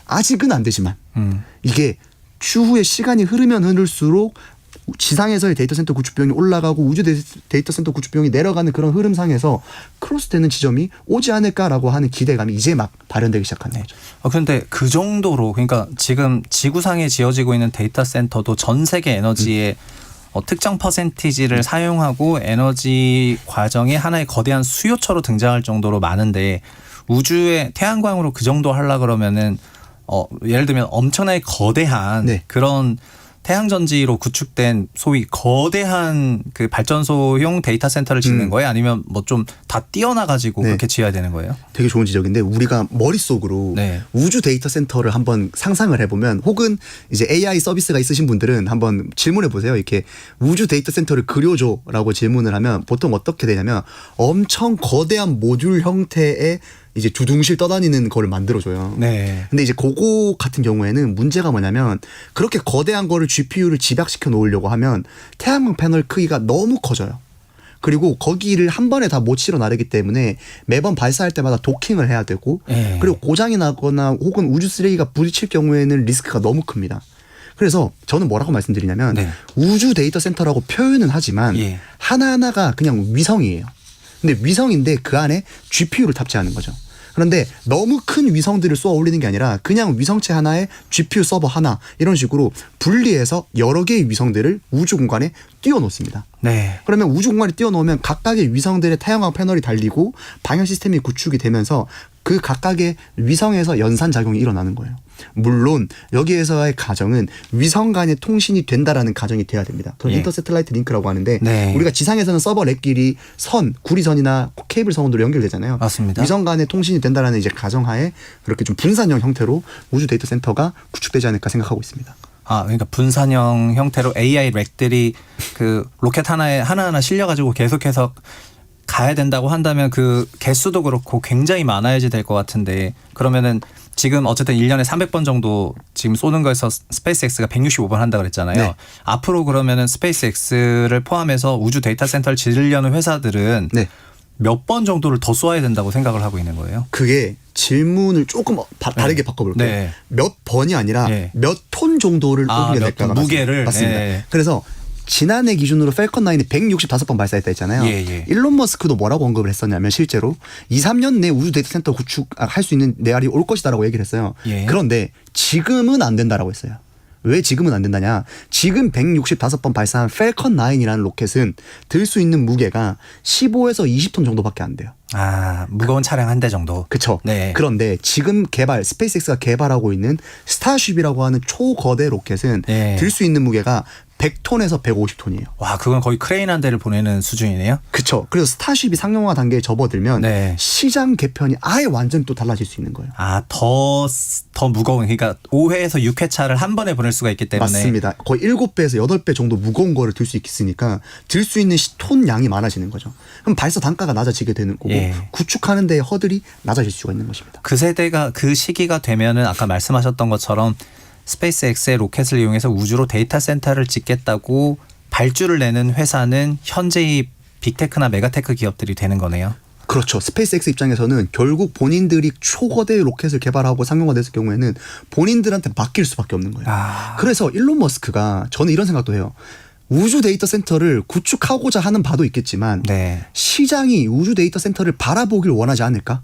아직은 안 되지만 이게 추후에 시간이 흐르면 흐를수록 지상에서의 데이터 센터 구축 비용이 올라가고 우주 데이터 센터 구축 비용이 내려가는 그런 흐름상에서 크로스되는 지점이 오지 않을까라고 하는 기대감이 이제 막 발현되기 시작하는 거죠. 그런데 그 정도로, 그러니까 지금 지구상에 지어지고 있는 데이터 센터도 전 세계 에너지의 특정 퍼센티지를 사용하고 에너지 과정의 하나의 거대한 수요처로 등장할 정도로 많은데, 우주에 태양광으로 그 정도 하려 그러면은 예를 들면 엄청나게 거대한 네. 그런 태양전지로 구축된 소위 거대한 그 발전소용 데이터 센터를 짓는 거예요? 아니면 뭐 좀 다 띄어나가지고 네. 그렇게 지어야 되는 거예요? 되게 좋은 지적인데, 우리가 머릿속으로 네. 우주 데이터 센터를 한번 상상을 해보면, 혹은 이제 AI 서비스가 있으신 분들은 한번 질문해 보세요. 이렇게 우주 데이터 센터를 그려줘라고 질문을 하면 보통 어떻게 되냐면 엄청 거대한 모듈 형태의 이제 두둥실 떠다니는 거를 만들어줘요. 네. 근데 이제 그거 같은 경우에는 문제가 뭐냐면, 그렇게 거대한 거를 GPU를 집약시켜 놓으려고 하면 태양광 패널 크기가 너무 커져요. 그리고 거기를 한 번에 다 못 실어 나르기 때문에 매번 발사할 때마다 도킹을 해야 되고, 예. 그리고 고장이 나거나 혹은 우주 쓰레기가 부딪힐 경우에는 리스크가 너무 큽니다. 그래서 저는 뭐라고 말씀드리냐면, 네. 우주 데이터 센터라고 표현은 하지만 예. 하나하나가 그냥 위성이에요. 근데 위성인데 그 안에 GPU를 탑재하는 거죠. 그런데 너무 큰 위성들을 쏘아 올리는 게 아니라 그냥 위성체 하나에 GPU 서버 하나, 이런 식으로 분리해서 여러 개의 위성들을 우주 공간에 띄워놓습니다. 네. 그러면 우주 공간에 띄워놓으면 각각의 위성들의 태양광 패널이 달리고 방열 시스템이 구축이 되면서 그 각각의 위성에서 연산 작용이 일어나는 거예요. 물론 여기에서의 가정은 위성 간의 통신이 된다라는 가정이 돼야 됩니다. 그건 예. 인터세틀라이트 링크라고 하는데 네. 우리가 지상에서는 서버 렉끼리 구리선이나 케이블 선으로 연결되잖아요. 맞습니다. 위성 간의 통신이 된다라는 이제 가정하에 그렇게 좀 분산형 형태로 우주 데이터 센터가 구축되지 않을까 생각하고 있습니다. 아, 그러니까 분산형 형태로 AI 렉들이 그 로켓 하나에 하나하나 실려가지고 계속해서 가야 된다고 한다면 그 개수도 그렇고 굉장히 많아야지 될 것 같은데 그러면은 지금 어쨌든 1년에 300번 정도 지금 쏘는 거에서 스페이스X가 165번 한다 그랬잖아요. 네. 앞으로 그러면은 스페이스X를 포함해서 우주 데이터 센터를 지으려는 회사들은 네. 몇 번 정도를 더 쏘아야 된다고 생각을 하고 있는 거예요? 그게 질문을 조금 다르게 바꿔볼게요. 네. 몇 번이 아니라 네. 몇 톤 정도를 아, 옮겨 몇 낼까가 톤, 무게를? 맞습니다. 네. 그래서 지난해 기준으로 펠컨 9이 165번 발사했다 했잖아요. 예, 예. 일론 머스크도 뭐라고 언급을 했었냐면 실제로 2, 3년 내 우주 데이터 센터 구축할 수 있는 날이 올 것이다라고 얘기를 했어요. 예. 그런데 지금은 안 된다라고 했어요. 왜 지금은 안 된다냐? 지금 165번 발사한 펠컨 9이라는 로켓은 들 수 있는 무게가 15에서 20톤 정도밖에 안 돼요. 아, 무거운 차량 한 대 정도. 그렇죠. 네. 그런데 지금 스페이스X가 개발하고 있는 스타쉽이라고 하는 초거대 로켓은 네. 들 수 있는 무게가 100톤에서 150톤이에요. 와, 그건 거의 크레인 한 대를 보내는 수준이네요. 그렇죠. 그래서 스타쉽이 상용화 단계에 접어들면 네. 시장 개편이 아예 완전 또 달라질 수 있는 거예요. 아, 더 무거운, 그러니까 5회에서 6회차를 한 번에 보낼 수가 있기 때문에. 맞습니다. 거의 7배에서 8배 정도 무거운 거를 들 수 있으니까 들 수 있는 톤 양이 많아지는 거죠. 그럼 발사 단가가 낮아지게 되는 거고 예. 구축하는 데의 허들이 낮아질 수가 있는 것입니다. 그 세대가 그 시기가 되면은 아까 말씀하셨던 것처럼 스페이스X의 로켓을 이용해서 우주로 데이터 센터를 짓겠다고 발주를 내는 회사는 현재의 빅테크나 메가테크 기업들이 되는 거네요. 그렇죠. 스페이스X 입장에서는 결국 본인들이 초거대 로켓을 개발하고 상용화됐을 경우에는 본인들한테 맡길 수밖에 없는 거예요. 아. 그래서 일론 머스크가 저는 이런 생각도 해요. 우주 데이터 센터를 구축하고자 하는 바도 있겠지만 네. 시장이 우주 데이터 센터를 바라보길 원하지 않을까?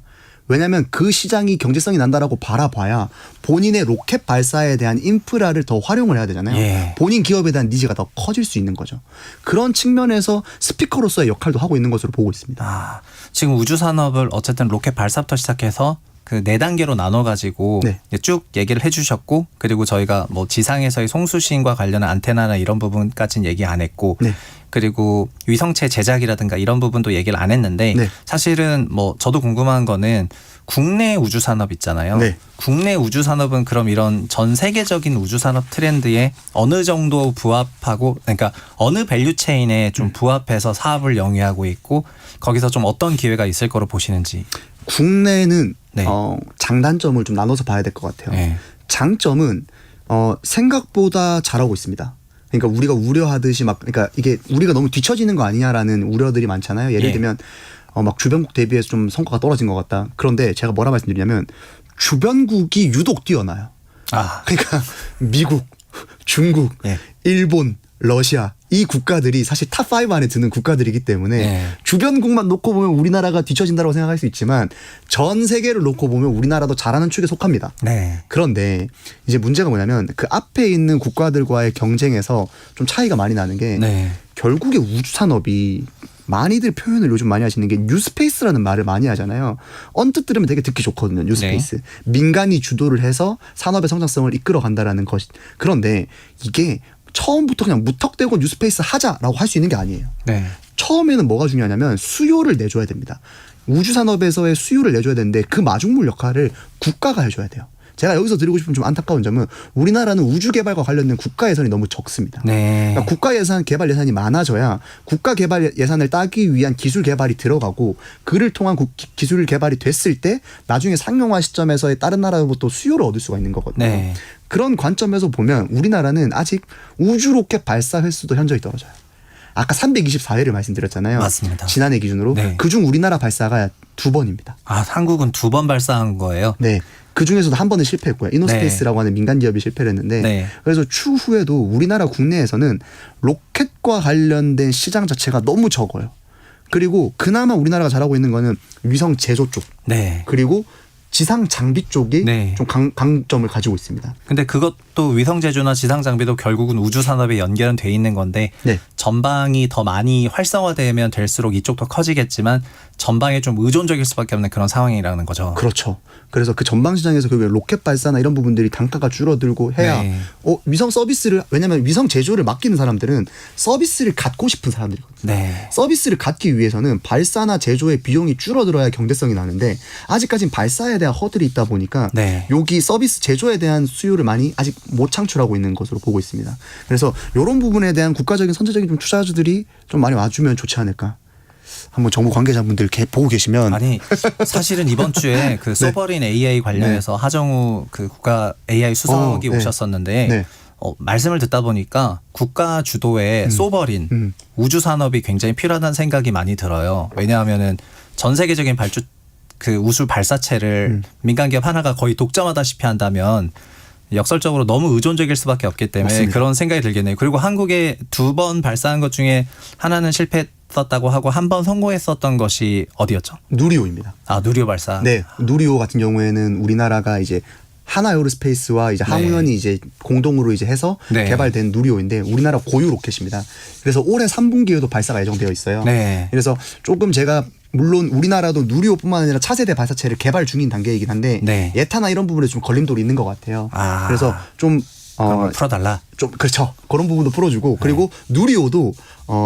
왜냐하면 그 시장이 경제성이 난다라고 바라봐야 본인의 로켓 발사에 대한 인프라를 더 활용을 해야 되잖아요. 예. 본인 기업에 대한 니즈가 더 커질 수 있는 거죠. 그런 측면에서 스피커로서의 역할도 하고 있는 것으로 보고 있습니다. 아, 지금 우주 산업을 어쨌든 로켓 발사부터 시작해서 그 4단계로 나눠가지고 네. 쭉 얘기를 해주셨고 그리고 저희가 뭐 지상에서의 송수신과 관련한 안테나나 이런 부분까지는 얘기 안 했고 네. 그리고 위성체 제작이라든가 이런 부분도 얘기를 안 했는데 네. 사실은 뭐 저도 궁금한 거는 국내 우주 산업 있잖아요. 네. 국내 우주 산업은 그럼 이런 전 세계적인 우주 산업 트렌드에 어느 정도 부합하고 그러니까 어느 밸류 체인에 좀 부합해서 사업을 영위하고 있고 거기서 좀 어떤 기회가 있을 거로 보시는지. 국내는 네. 장단점을 좀 나눠서 봐야 될 것 같아요. 네. 장점은 생각보다 잘하고 있습니다. 그러니까 우리가 우려하듯이 그러니까 이게 우리가 너무 뒤처지는 거 아니냐라는 우려들이 많잖아요. 예를 예. 들면 막 주변국 대비해서 좀 성과가 떨어진 것 같다. 그런데 제가 뭐라 말씀드리냐면 주변국이 유독 뛰어나요. 아, 그러니까 미국, 중국, 예. 일본, 러시아 이 국가들이 사실 탑5 안에 드는 국가들이기 때문에 예. 주변국만 놓고 보면 우리나라가 뒤처진다고 생각할 수 있지만 전 세계를 놓고 보면 우리나라도 잘하는 축에 속합니다. 네. 그런데 이제 문제가 뭐냐면 그 앞에 있는 국가들과의 경쟁에서 좀 차이가 많이 나는 게 네. 결국에 우주 산업이 많이들 표현을 요즘 많이 하시는 게 뉴스페이스라는 말을 많이 하잖아요. 언뜻 들으면 되게 듣기 좋거든요. 뉴스페이스. 네. 민간이 주도를 해서 산업의 성장성을 이끌어 간다라는 것. 그런데 이게 처음부터 그냥 무턱대고 뉴스페이스 하자라고 할 수 있는 게 아니에요. 네. 처음에는 뭐가 중요하냐면 수요를 내줘야 됩니다. 우주 산업에서의 수요를 내줘야 되는데 그 마중물 역할을 국가가 해줘야 돼요. 제가 여기서 드리고 싶은 좀 안타까운 점은 우리나라는 우주 개발과 관련된 국가 예산이 너무 적습니다. 네. 그러니까 국가 예산, 개발 예산이 많아져야 국가 개발 예산을 따기 위한 기술 개발이 들어가고 그를 통한 기술 개발이 됐을 때 나중에 상용화 시점에서의 다른 나라로부터 수요를 얻을 수가 있는 거거든요. 네. 그런 관점에서 보면 우리나라는 아직 우주 로켓 발사 횟수도 현저히 떨어져요. 아까 324회를 말씀드렸잖아요. 맞습니다. 지난해 기준으로. 네. 그중 우리나라 발사가 2번입니다. 아, 한국은 2번 발사한 거예요? 네. 그 중에서도 한 번은 실패했고요. 이노스페이스라고 하는 민간 기업이 실패를 했는데 네. 그래서 추후에도 우리나라 국내에서는 로켓과 관련된 시장 자체가 너무 적어요. 그리고 그나마 우리나라가 잘하고 있는 거는 위성 제조 쪽 네. 그리고 지상 장비 쪽이 네. 좀 강점을 가지고 있습니다. 근데 그것도 위성 제조나 지상 장비도 결국은 우주 산업에 연결은 돼 있는 건데 네. 전방이 더 많이 활성화되면 될수록 이쪽도 커지겠지만 전방에 좀 의존적일 수밖에 없는 그런 상황이라는 거죠. 그렇죠. 그래서 그 전방 시장에서 그 로켓 발사나 이런 부분들이 단가가 줄어들고 해야 네. 위성 서비스를 왜냐하면 위성 제조를 맡기는 사람들은 서비스를 갖고 싶은 사람들이거든요. 네. 서비스를 갖기 위해서는 발사나 제조의 비용이 줄어들어야 경제성이 나는데 아직까지는 발사에 대한 허들이 있다 보니까 네. 여기 서비스 제조에 대한 수요를 많이 아직 못 창출하고 있는 것으로 보고 있습니다. 그래서 이런 부분에 대한 국가적인 선제적인 좀 투자주들이 좀 많이 와주면 좋지 않을까. 한번 정부 관계자분들 보고 계시면 아니 사실은 이번 주에 그 소버린 AI 관련해서 하정우 그 국가 AI 수석이 네. 오셨었는데 네. 말씀을 듣다 보니까 국가 주도의 소버린 우주 산업이 굉장히 필요하다는 생각이 많이 들어요. 왜냐하면은 전 세계적인 그 우주 발사체를 민간 기업 하나가 거의 독점하다시피 한다면 역설적으로 너무 의존적일 수밖에 없기 때문에 맞습니다. 그런 생각이 들겠네요. 그리고 한국에 2번 발사한 것 중에 하나는 실패했었다고 하고 한 번 성공했었던 것이 어디였죠? 누리호입니다. 아, 누리호 발사. 네, 누리호 같은 경우에는 우리나라가 이제 하나에어로스페이스와 이제 항우연이 이제 공동으로 이제 해서 네. 개발된 누리호인데 우리나라 고유 로켓입니다. 그래서 올해 3분기에도 발사가 예정되어 있어요. 네. 그래서 조금 제가 물론 우리나라도 누리호뿐만 아니라 차세대 발사체를 개발 중인 단계이긴 한데 네. 예타나 이런 부분에 좀 걸림돌이 있는 것 같아요. 아. 그래서 좀 그런 걸 풀어달라. 좀 그렇죠. 그런 부분도 풀어주고 그리고 누리호도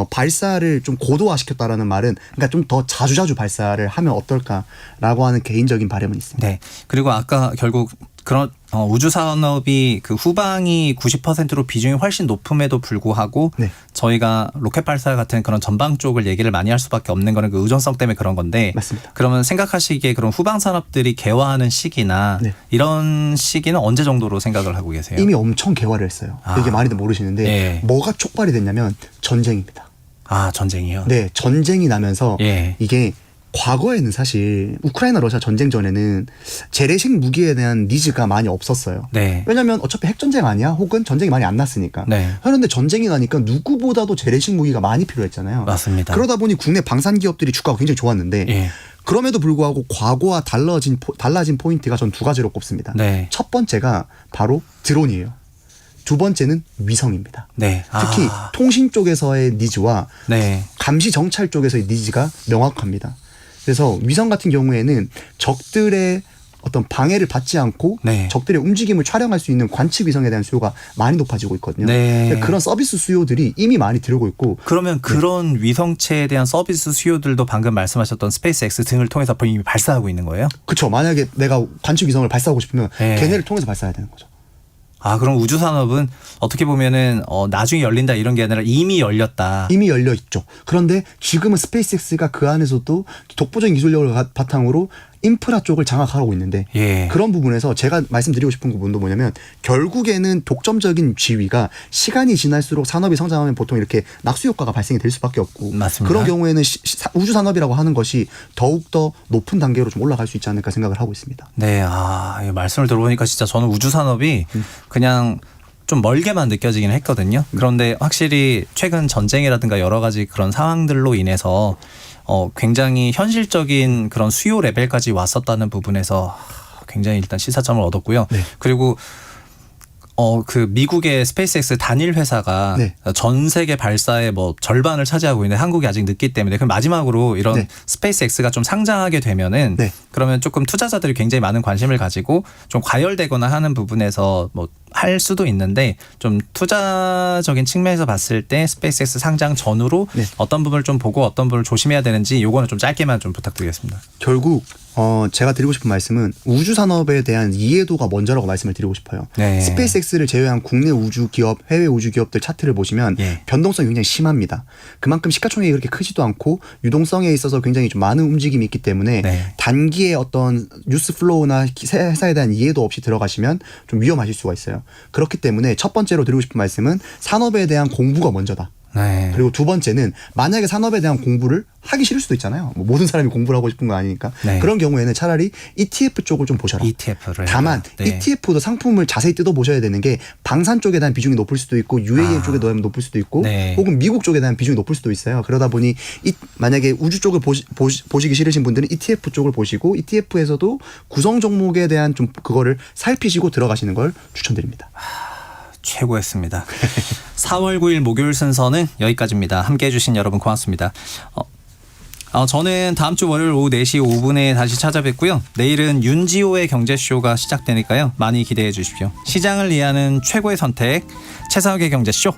발사를 좀 고도화시켰다라는 말은 그러니까 좀 더 자주 발사를 하면 어떨까라고 하는 개인적인 바람은 있습니다. 네. 그리고 아까 결국 그런 우주 산업이 그 후방이 90%로 비중이 훨씬 높음에도 불구하고 네. 저희가 로켓 발사 같은 그런 전방 쪽을 얘기를 많이 할 수밖에 없는 거는 그 의존성 때문에 그런 건데 맞습니다. 그러면 생각하시기에 그런 후방 산업들이 개화하는 시기나 네. 이런 시기는 언제 정도로 생각을 하고 계세요? 이미 엄청 개화를 했어요. 아. 이게 많이들 모르시는데 예. 뭐가 촉발이 됐냐면 전쟁입니다. 아, 전쟁이요? 네, 전쟁이 나면서 예. 이게 과거에는 사실 우크라이나 러시아 전쟁 전에는 재래식 무기에 대한 니즈가 많이 없었어요. 네. 왜냐하면 어차피 핵전쟁 아니야? 혹은 전쟁이 많이 안 났으니까. 네. 그런데 전쟁이 나니까 누구보다도 재래식 무기가 많이 필요했잖아요. 맞습니다. 그러다 보니 국내 방산 기업들이 주가가 굉장히 좋았는데 예. 그럼에도 불구하고 과거와 달라진 포인트가 전 두 가지로 꼽습니다. 네. 첫 번째가 바로 드론이에요. 두 번째는 위성입니다. 네. 특히 아. 통신 쪽에서의 니즈와 네. 감시 정찰 쪽에서의 니즈가 명확합니다. 그래서 위성 같은 경우에는 적들의 어떤 방해를 받지 않고 네. 적들의 움직임을 촬영할 수 있는 관측 위성에 대한 수요가 많이 높아지고 있거든요. 네. 그런 서비스 수요들이 이미 많이 들어오고 있고 그러면 그런 위성체에 대한 서비스 수요들도 방금 말씀하셨던 스페이스X 등을 통해서 이미 발사하고 있는 거예요? 그렇죠. 만약에 내가 관측 위성을 발사하고 싶으면 네. 걔네를 통해서 발사해야 되는 거죠. 아, 그럼 우주 산업은 어떻게 보면은 나중에 열린다 이런 게 아니라 이미 열렸다. 이미 열려 있죠. 그런데 지금은 스페이스X가 그 안에서도 독보적인 기술력을 바탕으로 인프라 쪽을 장악하고 있는데 예. 그런 부분에서 제가 말씀드리고 싶은 부분도 뭐냐면 결국에는 독점적인 지위가 시간이 지날수록 산업이 성장하면 보통 이렇게 낙수 효과가 발생이 될 수밖에 없고 맞습니다. 그런 경우에는 우주 산업이라고 하는 것이 더욱더 높은 단계로 좀 올라갈 수 있지 않을까 생각을 하고 있습니다. 네, 이 말씀을 들어보니까 진짜 저는 우주 산업이 그냥 좀 멀게만 느껴지긴 했거든요. 그런데 확실히 최근 전쟁이라든가 여러 가지 그런 상황들로 인해서 굉장히 현실적인 그런 수요 레벨까지 왔었다는 부분에서 굉장히 일단 시사점을 얻었고요. 네. 그리고 그 미국의 스페이스X 단일 회사가 네. 전 세계 발사의 뭐 절반을 차지하고 있는데 한국이 아직 늦기 때문에 그럼 마지막으로 이런 네. 스페이스X가 좀 상장하게 되면은 네. 그러면 조금 투자자들이 굉장히 많은 관심을 가지고 좀 과열되거나 하는 부분에서 뭐 할 수도 있는데 좀 투자적인 측면에서 봤을 때 스페이스X 상장 전후로 네. 어떤 부분을 좀 보고 어떤 부분을 조심해야 되는지 요거는 좀 짧게만 좀 부탁드리겠습니다. 결국 제가 드리고 싶은 말씀은 우주 산업에 대한 이해도가 먼저라고 말씀을 드리고 싶어요. 네. 스페이스X를 제외한 국내 우주 기업, 해외 우주 기업들 차트를 보시면 예. 변동성이 굉장히 심합니다. 그만큼 시가총액이 그렇게 크지도 않고 유동성에 있어서 굉장히 좀 많은 움직임이 있기 때문에 네. 단기의 어떤 뉴스 플로우나 회사에 대한 이해도 없이 들어가시면 좀 위험하실 수가 있어요. 그렇기 때문에 첫 번째로 드리고 싶은 말씀은 산업에 대한 공부가 먼저다. 네. 그리고 두 번째는 만약에 산업에 대한 공부를 하기 싫을 수도 있잖아요. 뭐 모든 사람이 공부를 하고 싶은 거 아니니까. 네. 그런 경우에는 차라리 ETF 쪽을 좀 보셔라. ETF를. 다만 ETF도 상품을 자세히 뜯어보셔야 되는 게 방산 쪽에 대한 비중이 높을 수도 있고 UAE 쪽에 대한 높을 수도 있고 네. 혹은 미국 쪽에 대한 비중이 높을 수도 있어요. 그러다 보니 만약에 우주 쪽을 보시기 싫으신 분들은 ETF 쪽을 보시고 ETF에서도 구성 종목에 대한 좀 그거를 살피시고 들어가시는 걸 추천드립니다. 최고였습니다. 4월 9일 목요일 순서는 여기까지입니다. 함께해 주신 여러분 고맙습니다. 저는 다음 주 월요일 오후 4시 5분에 다시 찾아뵙고요. 내일은 윤지호의 경제쇼가 시작되니까요. 많이 기대해 주십시오. 시장을 이해하는 최고의 선택, 최상욱의 경제쇼.